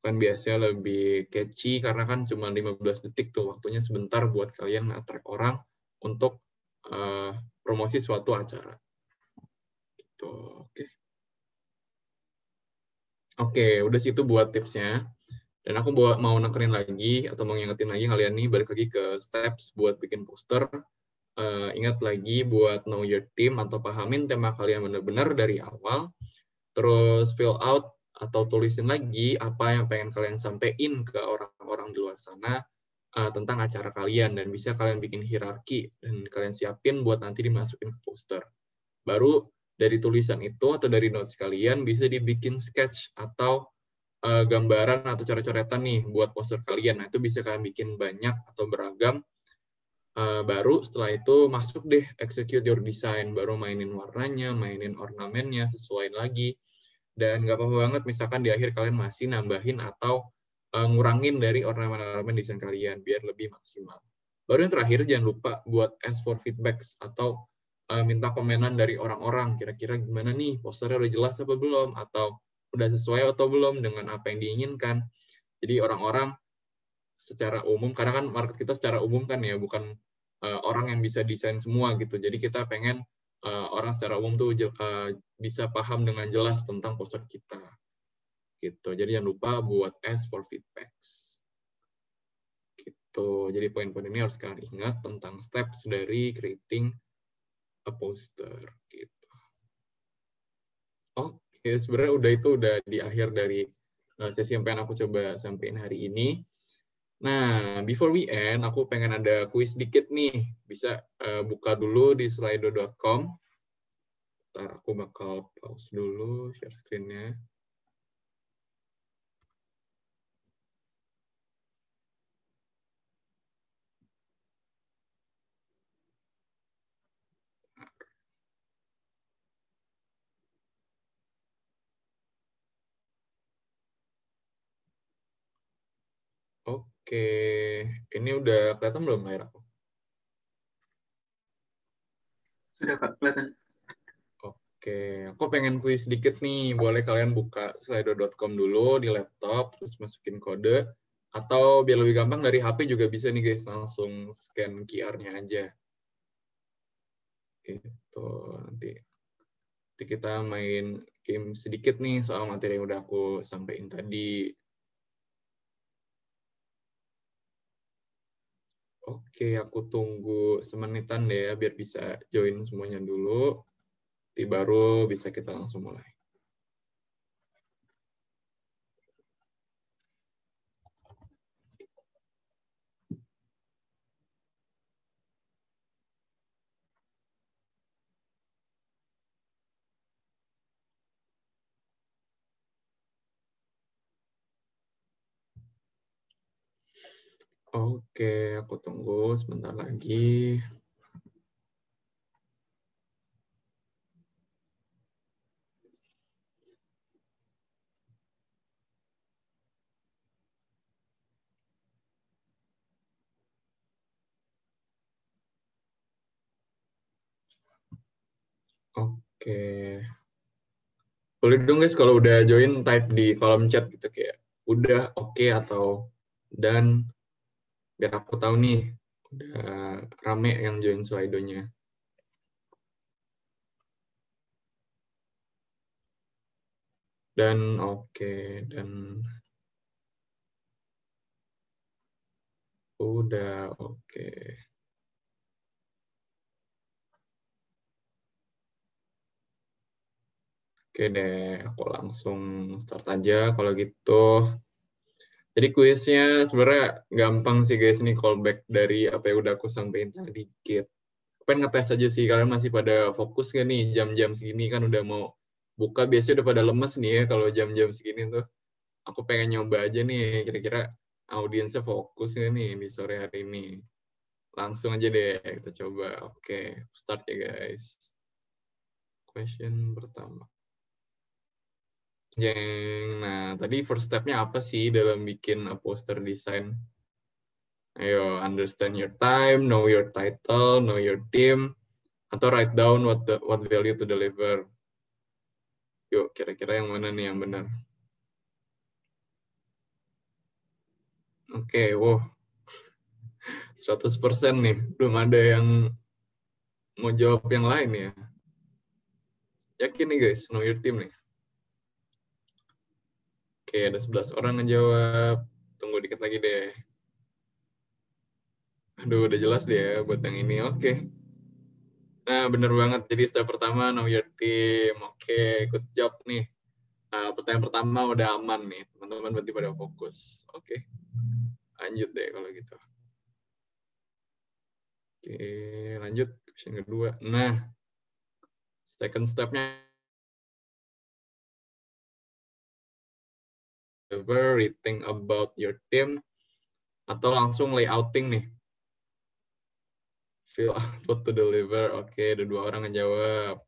Kan biasanya lebih catchy karena kan cuma 15 detik tuh, waktunya sebentar buat kalian nge-attract orang untuk promosi suatu acara. Gitu. Oke, udah situ buat tipsnya. Dan aku mau nekerin lagi atau mau ngingetin lagi kalian nih, balik lagi ke steps buat bikin poster. Ingat lagi buat know your team atau pahamin tema kalian benar-benar dari awal. Terus fill out atau tulisin lagi apa yang pengen kalian sampaikan ke orang-orang di luar sana tentang acara kalian, dan bisa kalian bikin hierarki dan kalian siapin buat nanti dimasukin ke poster. Baru dari tulisan itu atau dari notes kalian bisa dibikin sketch atau gambaran atau coret-coretan nih buat poster kalian. Nah, itu bisa kalian bikin banyak atau beragam. Baru setelah itu masuk deh execute your design, baru mainin warnanya, mainin ornamennya, sesuaiin lagi. Dan nggak apa-apa banget misalkan di akhir kalian masih nambahin atau ngurangin dari ornamen-ornamen desain kalian biar lebih maksimal. Baru yang terakhir, jangan lupa buat ask for feedbacks atau minta komenan dari orang-orang. Kira-kira gimana nih, posternya udah jelas apa belum? Atau udah sesuai atau belum dengan apa yang diinginkan? Jadi orang-orang secara umum, karena kan market kita secara umum kan ya, bukan orang yang bisa desain semua gitu. Jadi kita pengen orang secara umum tuh bisa paham dengan jelas tentang poster kita. Gitu. Jadi jangan lupa buat ask for feedbacks. Gitu. Jadi poin-poin ini harus kalian ingat tentang steps dari creating a poster. Gitu. Oke, sebenarnya udah di akhir dari sesi yang pengen aku coba sampaikan hari ini. Nah, before we end, aku pengen ada kuis dikit nih. Bisa buka dulu di slido.com. Ntar aku bakal pause dulu, share screen-nya. Oke, ini udah kelihatan belum layar aku? Sudah Kak, kelihatan. Oke, aku pengen kuis dikit nih. Boleh kalian buka slido.com dulu di laptop, terus masukin kode. Atau biar lebih gampang dari HP juga bisa nih guys, langsung scan QR-nya aja. Gitu, nanti kita main game sedikit nih soal materi yang udah aku sampaikan tadi. Oke, aku tunggu semenitan deh ya, biar bisa join semuanya dulu. Nanti baru bisa kita langsung mulai. Oke, aku tunggu sebentar lagi. Oke. Boleh dong guys kalau udah join type di kolom chat gitu kayak udah oke atau dan biar aku tahu nih udah rame yang join Slido-nya. Dan oke, dan udah oke. Oke deh, aku langsung start aja kalau gitu. Jadi kuisnya sebenarnya gampang sih guys, ini callback dari apa yang udah aku sampaikan tadi dikit. Pengen ngetes aja sih, kalian masih pada fokus gak nih jam-jam segini kan udah mau buka, biasanya udah pada lemes nih ya kalau jam-jam segini tuh. Aku pengen nyoba aja nih, kira-kira audiensnya fokus gak nih di sore hari ini. Langsung aja deh kita coba. Oke, start ya guys. Question pertama. Jeng. Nah, tadi first step-nya apa sih dalam bikin poster design? Ayo, understand your time, know your title, know your team, atau write down what value to deliver. Yuk, kira-kira yang mana nih yang benar? Oke, wow. 100% nih. Belum ada yang mau jawab yang lain ya. Yakin nih guys, know your team nih. Oke, ada 11 orang ngejawab. Tunggu dikit lagi deh. Aduh, udah jelas deh ya buat yang ini. Oke. Nah, bener banget. Jadi step pertama, know your team. Oke, good job nih. Nah, pertanyaan pertama udah aman nih. Teman-teman berarti pada fokus. Oke. Lanjut deh kalau gitu. Oke, lanjut. Question kedua. Nah, second step-nya rethink about your team atau langsung layouting nih. Feel out what to deliver. Oke, ada 2 orang ngejawab.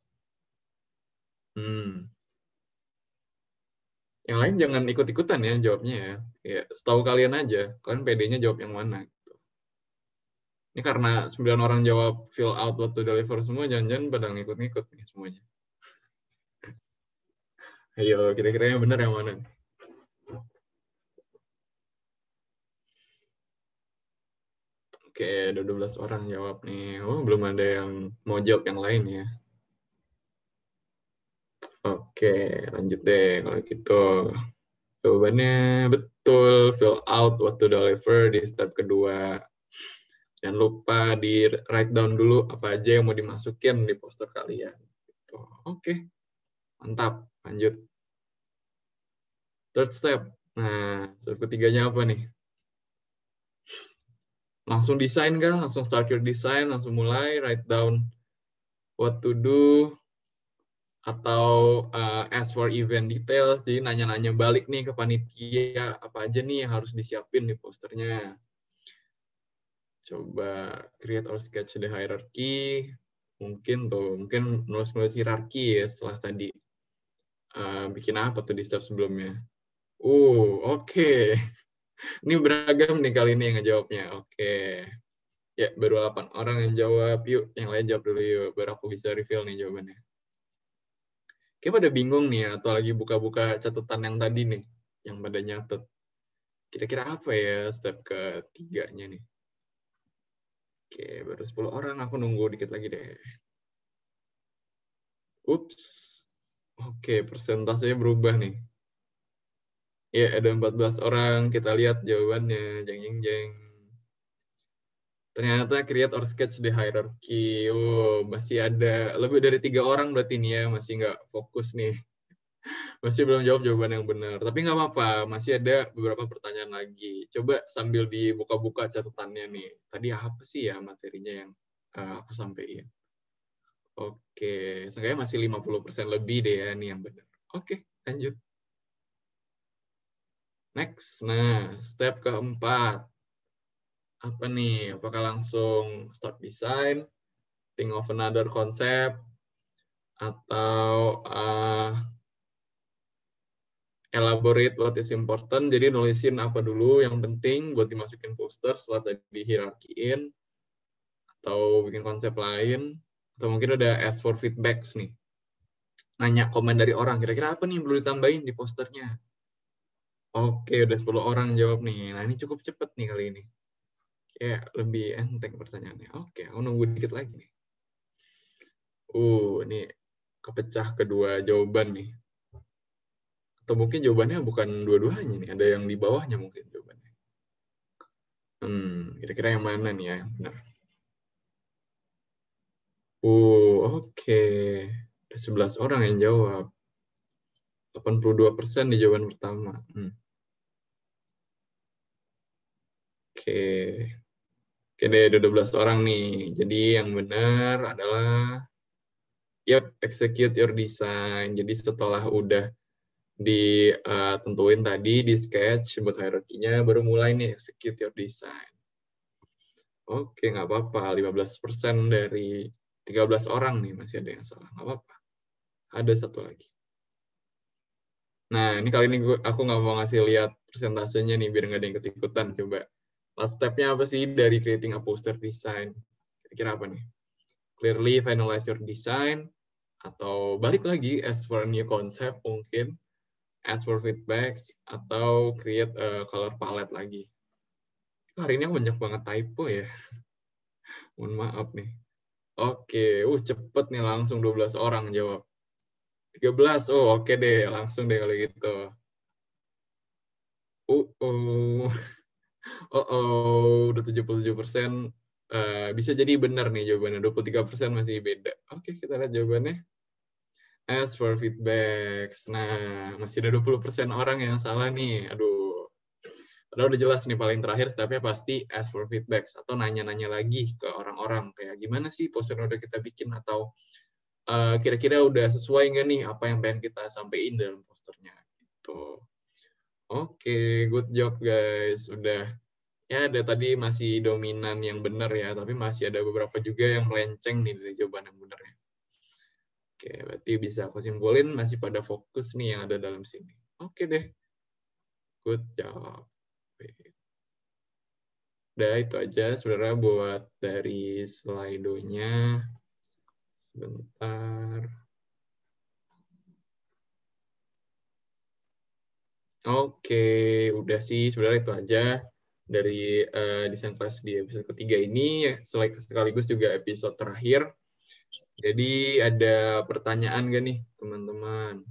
Yang lain jangan ikut-ikutan ya jawabnya ya. Ya, setahu kalian aja, kalian PD-nya jawab yang mana. Gitu. Ini karena 9 orang jawab fill out what to deliver semua, jangan-jangan pada ngikut-ngikut nih semuanya. Ayo, kira-kira yang benar yang mana? Oke, ada 12 orang jawab nih. Oh, belum ada yang mau jawab yang lain ya. Oke, lanjut deh kalau gitu. Jawabannya betul, fill out what to deliver di step kedua. Jangan lupa di write down dulu apa aja yang mau dimasukin di poster kalian. Gitu. Oke, mantap. Lanjut. Third step. Nah, step ketiganya apa nih? Langsung desain kah? Langsung start your design, langsung mulai, write down what to do, atau ask for event details, jadi nanya-nanya balik nih ke panitia, apa aja nih yang harus disiapin di posternya. Coba create or sketch the hierarchy, mungkin nulis-nulis hierarki ya setelah tadi. Bikin apa tuh di step sebelumnya? Oke. Ini beragam nih kali ini yang ngejawabnya. Oke. Ya, baru 8 orang yang jawab. Yuk, yang lain jawab dulu yuk. Baru aku bisa reveal nih jawabannya. Kayak pada bingung nih ya, atau lagi buka-buka catatan yang tadi nih, yang pada nyatet. Kira-kira apa ya step ketiganya nih? Oke, baru 10 orang. Aku nunggu dikit lagi deh. Ups. Oke, persentasenya berubah nih. Ya, ada 14 orang. Kita lihat jawabannya. Jeng, jeng, jeng. Ternyata create or sketch the hierarchy. Masih ada lebih dari 3 orang berarti nih ya. Masih nggak fokus nih. Masih belum jawab jawaban yang benar. Tapi nggak apa-apa. Masih ada beberapa pertanyaan lagi. Coba sambil dibuka-buka catatannya nih. Tadi apa sih ya materinya yang aku sampaikan? Oke. Seenggaknya masih 50% lebih deh ya nih yang benar. Oke, lanjut. Next. Nah, step keempat. Apa nih? Apakah langsung start design, think of another concept, atau elaborate what is important, jadi nulisin apa dulu yang penting buat dimasukin poster setelah tadi hierarkiin, atau bikin konsep lain, atau mungkin udah ask for feedbacks nih. Nanya komen dari orang, kira-kira apa nih yang perlu ditambahin di posternya? Oke, udah 10 orang jawab nih. Nah, ini cukup cepet nih kali ini. Kayak lebih enteng pertanyaannya. Oke, aku nunggu dikit lagi nih. Ini kepecah kedua jawaban nih. Atau mungkin jawabannya bukan dua-duanya nih, ada yang di bawahnya mungkin jawabannya. Kira-kira yang mana nih ya? Benar. Oke. Ada 11 orang yang jawab. 82% di jawaban pertama. Oke. Oke deh, ada 12 orang nih. Jadi yang benar adalah execute your design. Jadi setelah udah ditentuin tadi di sketch buat hierarkinya, baru mulai nih execute your design. Oke, nggak apa-apa. 15% dari 13 orang nih masih ada yang salah. Nggak apa-apa. Ada satu lagi. Nah, ini kali ini aku nggak mau ngasih lihat persentasenya nih, biar nggak ada yang ketikutan. Coba. Last step-nya apa sih dari creating a poster design? Kira-kira apa nih? Clearly finalize your design, atau balik lagi, ask for a new concept mungkin, ask for feedbacks, atau create a color palette lagi. Hari ini aku banyak banget typo ya. Mohon maaf nih. Oke, cepet nih langsung 12 orang jawab. 13, oke deh, langsung deh kalau gitu. Udah 77%. Bisa jadi benar nih jawabannya, 23% masih beda. Oke, kita lihat jawabannya. Ask for feedback. Nah, masih ada 20% orang yang salah nih. Aduh. Padahal udah jelas nih paling terakhir stepnya pasti ask for feedback, atau nanya-nanya lagi ke orang-orang kayak gimana sih poster yang udah kita bikin, atau kira-kira udah sesuai nggak nih apa yang pengen kita sampaikan dalam posternya gitu. Oke, good job guys. Udah ya, ada tadi masih dominan yang benar ya, tapi masih ada beberapa juga yang melenceng nih dari jawaban yang benar ya. Oke, berarti bisa aku simpulin masih pada fokus nih yang ada dalam sini. Oke deh. Good job. Udah itu aja sebenarnya buat dari Slido-nya. Sebentar. Oke, udah sih sebenarnya itu aja dari desain kelas di episode ketiga ini, sekaligus juga episode terakhir. Jadi ada pertanyaan nggak nih teman-teman?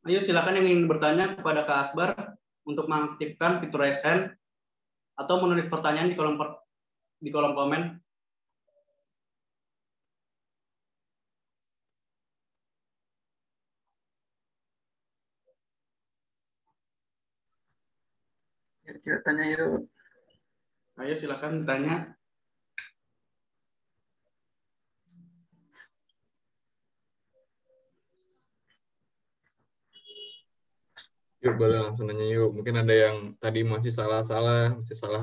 Ayo silakan yang ingin bertanya kepada Kak Akbar untuk mengaktifkan fitur raise hand atau menulis pertanyaan di kolom komen. Yuk tanya yuk. Ayo silakan tanya. Yuk, boleh langsung nanya yuk. Mungkin ada yang tadi masih salah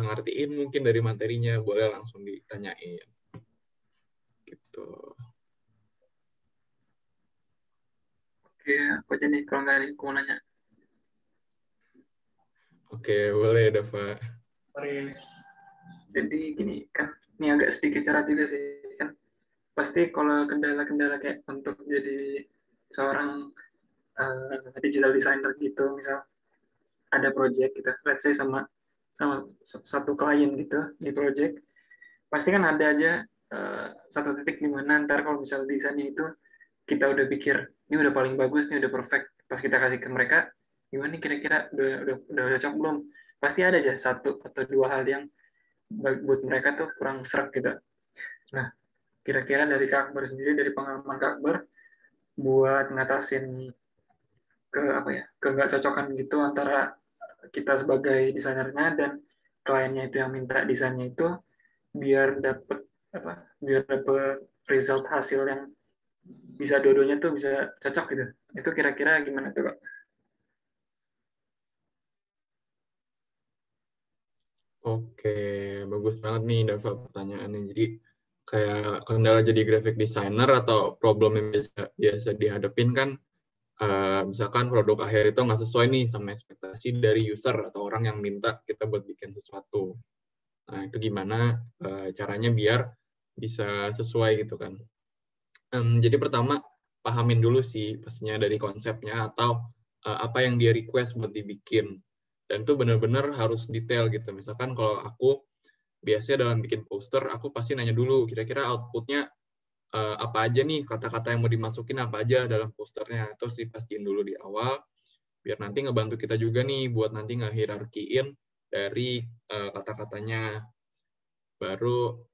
ngertiin mungkin dari materinya, boleh langsung ditanyain. Gitu. Oke, aku aja nih kalau nggak nih, aku mau nanya. Oke, boleh Dava. Paris. Jadi gini kan, ini agak sedikit cerah juga sih kan. Pasti kalau kendala-kendala kayak untuk jadi seorang digital designer gitu, misal ada project gitu, let's say sama sama satu klien gitu di project, pasti kan ada aja satu titik di mana ntar kalau misal desainnya itu kita udah pikir ini udah paling bagus, ini udah perfect, pas kita kasih ke mereka, gimana nih kira-kira udah cocok belum? Pasti ada aja satu atau dua hal yang buat mereka tuh kurang serak gitu. Nah, kira-kira dari Kak Akbar sendiri, dari pengalaman Kak Akbar, buat ngatasin ke apa ya, ke nggak cocokan gitu antara kita sebagai desainernya dan kliennya itu yang minta desainnya itu, biar dapet apa, biar dapet result hasil yang bisa dua-duanya tuh bisa cocok gitu. Itu kira-kira gimana tuh Kak? Oke, bagus banget nih Dava pertanyaannya. Jadi kayak kendala jadi graphic designer atau problem yang biasa dihadapin kan, misalkan produk akhir itu nggak sesuai nih sama ekspektasi dari user atau orang yang minta kita buat bikin sesuatu. Nah, itu gimana caranya biar bisa sesuai gitu kan. Jadi pertama, pahamin dulu sih pastinya dari konsepnya atau apa yang dia request buat dibikin. Dan itu benar-benar harus detail gitu. Misalkan kalau aku biasanya dalam bikin poster, aku pasti nanya dulu kira-kira outputnya apa aja nih, kata-kata yang mau dimasukin apa aja dalam posternya. Terus dipastiin dulu di awal, biar nanti ngebantu kita juga nih buat nanti ngehierarkiin dari kata-katanya. Baru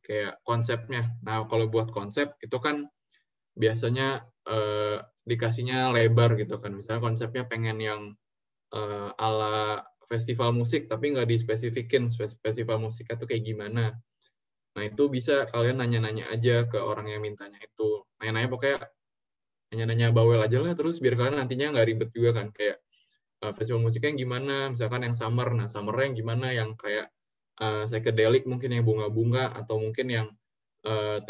kayak konsepnya. Nah, kalau buat konsep itu kan biasanya dikasihnya lebar gitu kan. Misalnya konsepnya pengen yang ala festival musik, tapi nggak dispesifikin festival musiknya tuh kayak gimana. Nah, itu bisa kalian nanya-nanya aja ke orang yang mintanya itu. Nanya-nanya pokoknya nanya-nanya bawel aja lah, terus biar kalian nantinya nggak ribet juga kan. Kayak festival musiknya yang gimana, misalkan yang summer. Nah, summernya yang gimana, yang kayak psychedelic mungkin yang bunga-bunga, atau mungkin yang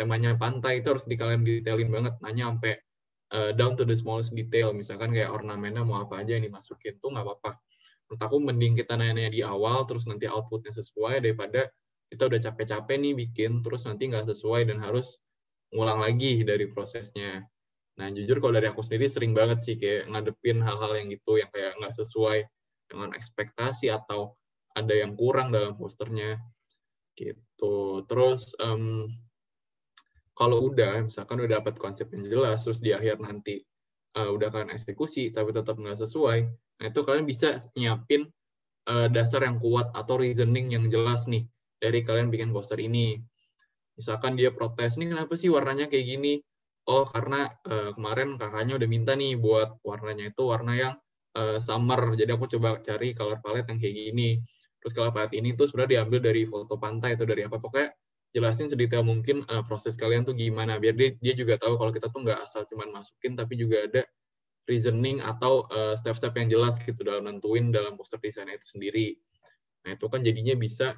temanya pantai, itu harus kalian detailin banget, nanya sampai down to the smallest detail. Misalkan kayak ornamennya mau apa aja yang dimasukin, tuh nggak apa-apa. Menurut aku mending kita nanya-nanya di awal, terus nanti outputnya sesuai, daripada kita udah capek-capek nih bikin, terus nanti nggak sesuai dan harus ngulang lagi dari prosesnya. Nah, jujur kalau dari aku sendiri sering banget sih kayak ngadepin hal-hal yang gitu, yang kayak nggak sesuai dengan ekspektasi atau ada yang kurang dalam posternya gitu. Terus kalau udah misalkan udah dapat konsep yang jelas, terus di akhir nanti udah kalian eksekusi tapi tetap nggak sesuai, nah itu kalian bisa nyiapin dasar yang kuat atau reasoning yang jelas nih dari kalian bikin poster ini. Misalkan dia protes, nih kenapa sih warnanya kayak gini? Oh, karena kemarin kakaknya udah minta nih buat warnanya itu warna yang summer. Jadi aku coba cari color palette yang kayak gini. Terus color palette ini tuh sebenarnya diambil dari foto pantai atau dari apa. Pokoknya jelasin sedetail mungkin proses kalian tuh gimana. Biar dia juga tahu kalau kita tuh nggak asal cuman masukin, tapi juga ada reasoning atau step-step yang jelas gitu dalam nentuin dalam poster desain itu sendiri. Nah, itu kan jadinya bisa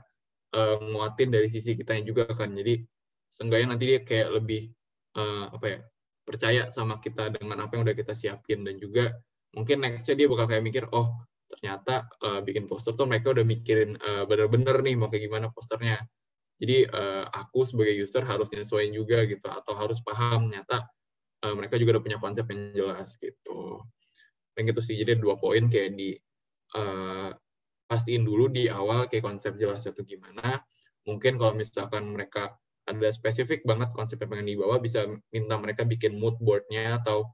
nguatin dari sisi kitanya juga kan. Jadi seenggaknya nanti dia kayak lebih apa ya, percaya sama kita dengan apa yang udah kita siapin. Dan juga mungkin next-nya dia bakal kayak mikir, oh ternyata bikin poster tuh mereka udah mikirin bener-bener nih mau kayak gimana posternya. Jadi aku sebagai user harus nyesuaiin juga gitu, atau harus paham ternyata mereka juga udah punya konsep yang jelas gitu. Dan gitu sih, jadi 2 poin kayak di pastiin dulu di awal kayak konsep jelasnya tuh gimana. Mungkin kalau misalkan mereka ada spesifik banget konsep yang pengen dibawa, bisa minta mereka bikin mood board-nya atau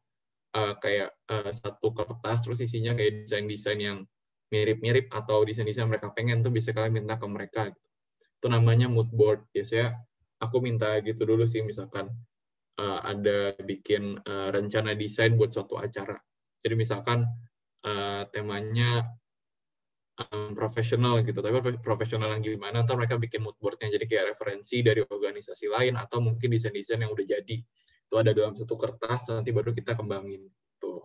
kayak satu kertas terus isinya kayak desain-desain yang mirip-mirip atau desain-desain mereka pengen, tuh bisa kalian minta ke mereka. Itu namanya mood board. Biasanya aku minta gitu dulu sih, misalkan ada bikin rencana desain buat suatu acara. Jadi misalkan temanya profesional gitu, tapi profesional yang gimana, ntar mereka bikin mood board-nya jadi kayak referensi dari organisasi lain atau mungkin desain-desain yang udah jadi itu ada dalam satu kertas, nanti baru kita kembangin tuh.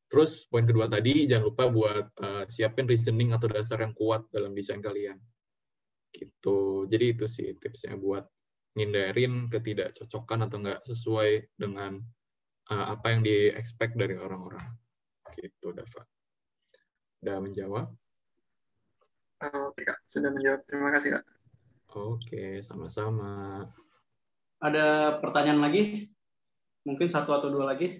Terus poin kedua tadi jangan lupa buat siapin reasoning atau dasar yang kuat dalam desain kalian gitu. Jadi itu sih tipsnya buat ngindarin ketidakcocokan atau nggak sesuai dengan apa yang di-expect dari orang-orang gitu. Dava udah menjawab? Oke Kak, sudah menjawab. Terima kasih Kak. Oke, sama-sama. Ada pertanyaan lagi? Mungkin satu atau dua lagi?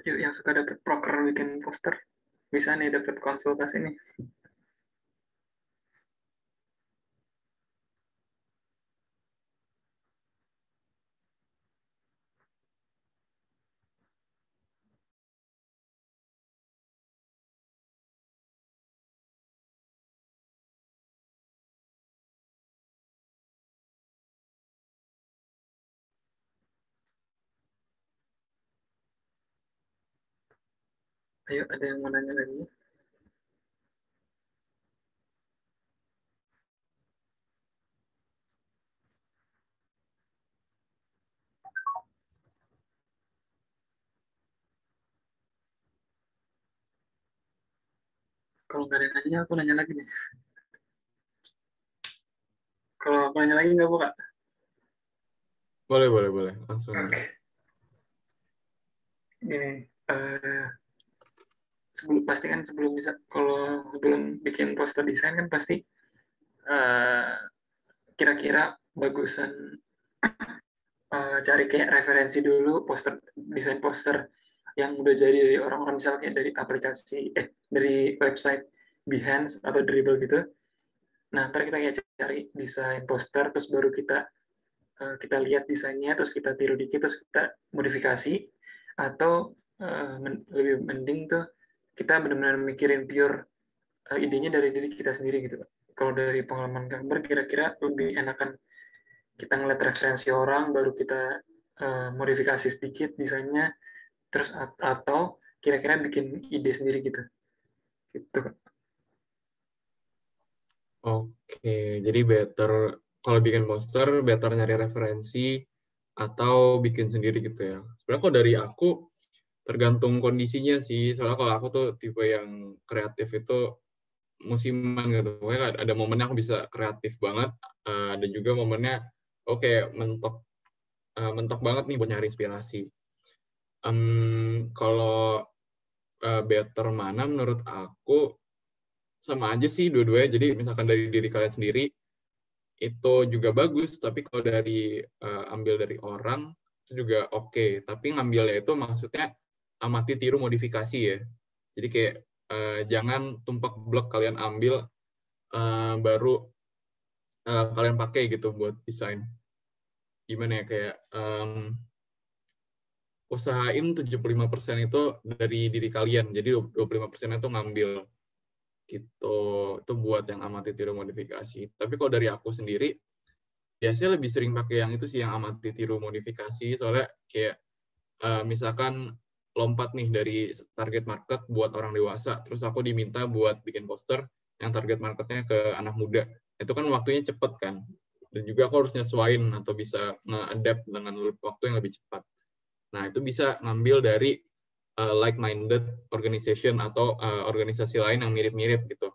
Yuk, yang suka dapat proker bikin poster, bisa nih dapat konsultasi nih. Ayo, ada yang mau nanya lagi? Kalau nggak ada yang nanya, aku nanya lagi nih. Kalau aku nanya lagi nggak, Bu, Kak? Boleh. Langsung aja. Oke. Gini, pasti kan sebelum bikin poster desain kan pasti kira-kira bagusan cari kayak referensi dulu desain poster yang udah jadi dari orang-orang, misalnya kayak dari dari website Behance atau Dribbble gitu. Nah, ntar kita kayak cari desain poster, terus baru kita lihat desainnya, terus kita tiru dikit, terus kita modifikasi, atau lebih mending tuh kita benar-benar mikirin pure idenya dari diri kita sendiri gitu. Kalau dari pengalaman gambar, kira-kira lebih enakan kita ngeliat referensi orang, baru kita modifikasi sedikit desainnya, terus atau kira-kira bikin ide sendiri gitu. Gitu. Oke, jadi kalau bikin poster, better nyari referensi atau bikin sendiri gitu ya. Sebenarnya kalau dari aku, tergantung kondisinya sih. Soalnya kalau aku tuh tipe yang kreatif itu musiman gitu. Pokoknya ada momennya aku bisa kreatif banget, dan juga momennya oke mentok banget nih buat nyari inspirasi. Kalau better mana menurut aku sama aja sih dua-duanya. Jadi misalkan dari diri kalian sendiri itu juga bagus, tapi kalau ambil dari orang itu juga oke. Tapi ngambilnya itu maksudnya amati tiru modifikasi ya. Jadi kayak jangan tumpak blok kalian ambil baru kalian pakai gitu buat desain. Gimana ya, kayak usahain 75% itu dari diri kalian. Jadi 25% itu ngambil gitu. Itu buat yang amati tiru modifikasi. Tapi kalau dari aku sendiri biasanya lebih sering pakai yang itu sih, yang amati tiru modifikasi. Soalnya kayak misalkan lompat nih dari target market buat orang dewasa, terus aku diminta buat bikin poster yang target marketnya ke anak muda. Itu kan waktunya cepet kan. Dan juga aku harus nyesuaiin atau bisa nge-adapt dengan waktu yang lebih cepat. Nah, itu bisa ngambil dari like-minded organization atau organisasi lain yang mirip-mirip gitu.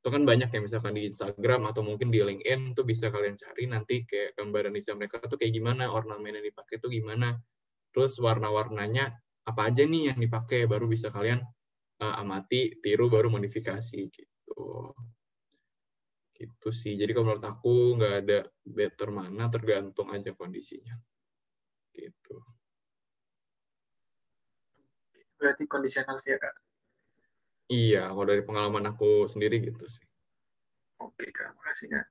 Itu kan banyak ya, misalkan di Instagram atau mungkin di LinkedIn tuh bisa kalian cari nanti kayak gambaran desain mereka tuh kayak gimana, ornamen yang dipakai tuh gimana, terus warna-warnanya apa aja nih yang dipakai, baru bisa kalian amati, tiru, baru modifikasi gitu. Gitu sih. Jadi kalau menurut aku nggak ada better mana, tergantung aja kondisinya. Gitu. Berarti kondisional sih ya, Kak? Iya, kalau dari pengalaman aku sendiri gitu sih. Oke, Kak. Makasih, Kak.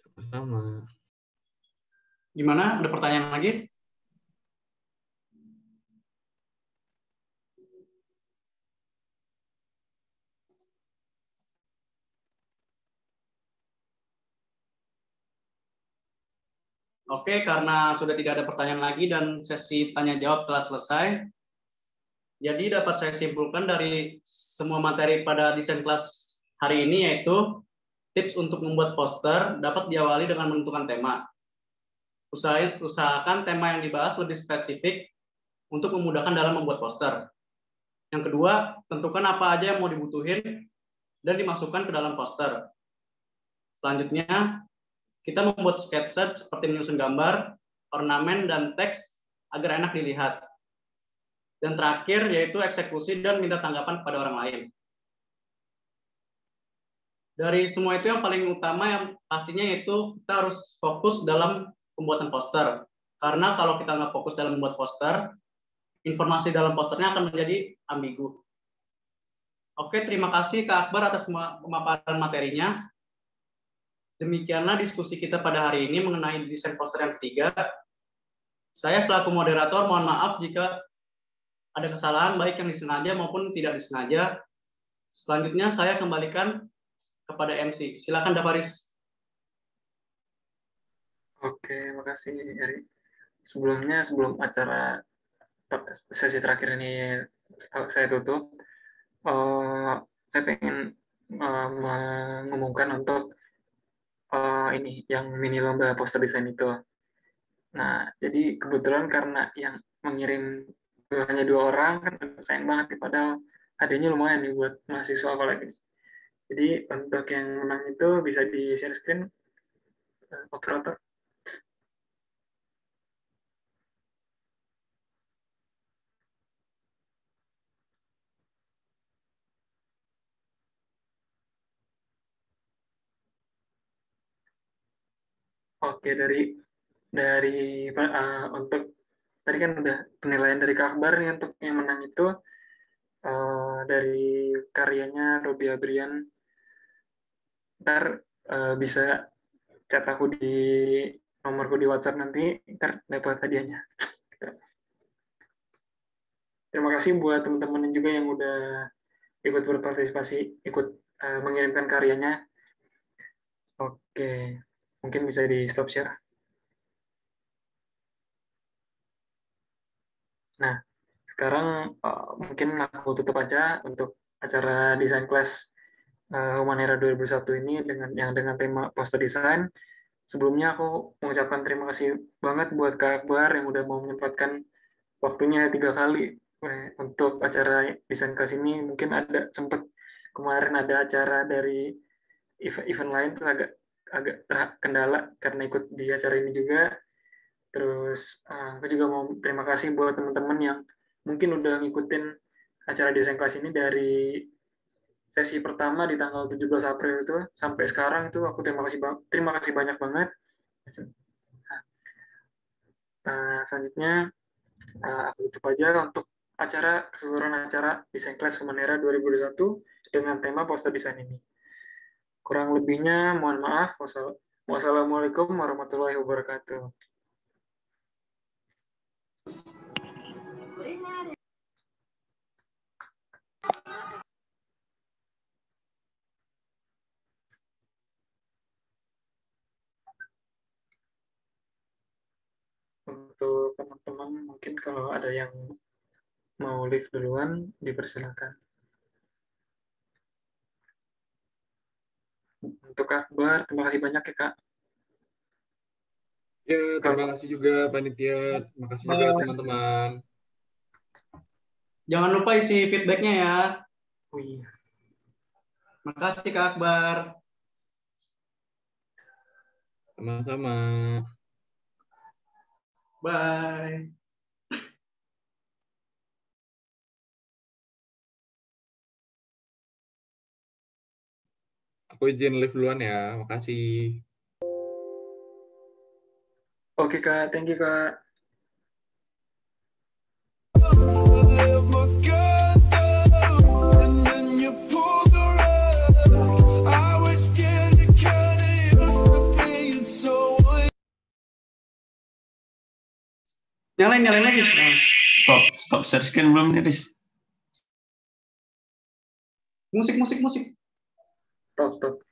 Sama-sama. Gimana? Ada pertanyaan lagi? Oke, karena sudah tidak ada pertanyaan lagi dan sesi tanya jawab telah selesai, jadi dapat saya simpulkan dari semua materi pada desain kelas hari ini yaitu tips untuk membuat poster dapat diawali dengan menentukan tema. Usahakan tema yang dibahas lebih spesifik untuk memudahkan dalam membuat poster. Yang kedua, tentukan apa aja yang mau dibutuhin dan dimasukkan ke dalam poster. Selanjutnya, kita membuat sketsa seperti menyusun gambar, ornamen, dan teks agar enak dilihat. Dan terakhir yaitu eksekusi dan minta tanggapan kepada orang lain. Dari semua itu yang paling utama yang pastinya yaitu kita harus fokus dalam pembuatan poster. Karena kalau kita nggak fokus dalam membuat poster, informasi dalam posternya akan menjadi ambigu. Oke, terima kasih Kak Akbar atas pemaparan materinya. Demikianlah diskusi kita pada hari ini mengenai desain poster yang ketiga. Saya selaku moderator mohon maaf jika ada kesalahan baik yang disengaja maupun tidak disengaja. Selanjutnya saya kembalikan kepada MC. Silakan Davaris. Oke, makasih Eri. Sebelumnya, sebelum acara sesi terakhir ini saya tutup, saya pengen mengumumkan untuk ini yang mini lomba poster desain itu. Nah, jadi kebetulan karena yang mengirim hanya 2 orang kan sayang banget nih, padahal hadiahnya lumayan nih buat mahasiswa apalagi. Jadi untuk yang menang itu bisa di share screen operator. Oke, dari untuk tadi kan udah penilaian dari Kak Akbar nih untuk yang menang itu dari karyanya Robi Abrian. Ntar bisa chat aku di nomorku di WhatsApp nanti, ntar dapat hadiahnya. Terima kasih buat teman-teman juga yang udah ikut berpartisipasi, ikut mengirimkan karyanya. Oke, mungkin bisa di stop share. Nah, sekarang mungkin aku tutup aja untuk acara desain kelas Humanera 2001 ini dengan tema poster desain. Sebelumnya aku mengucapkan terima kasih banget buat Kak Akbar yang udah mau menyempatkan waktunya 3 kali untuk acara desain kelas ini. Mungkin ada sempat kemarin ada acara dari event lain tuh agak kendala karena ikut di acara ini juga. Terus aku juga mau terima kasih buat teman-teman yang mungkin udah ngikutin acara desain kelas ini dari sesi pertama di tanggal 17 April itu sampai sekarang itu aku terima kasih banyak banget. Selanjutnya aku tutup aja untuk keseluruhan acara desain kelas Humanera 2021 dengan tema poster desain ini. Kurang lebihnya mohon maaf. Wassalamualaikum warahmatullahi wabarakatuh. Untuk teman-teman mungkin kalau ada yang mau live duluan dipersilakan. Untuk Kak Akbar, terima kasih banyak ya Kak. Ya, terima kasih juga panitia, terima kasih juga teman-teman. Jangan lupa isi feedback-nya ya. Oh iya. Makasih Kak Akbar. Sama-sama. Bye. Aku izin live duluan ya, makasih. Oke Kak, thank you Kak. Nyalain lagi. Stop share screen belum nih, Riz? Musik. Stop.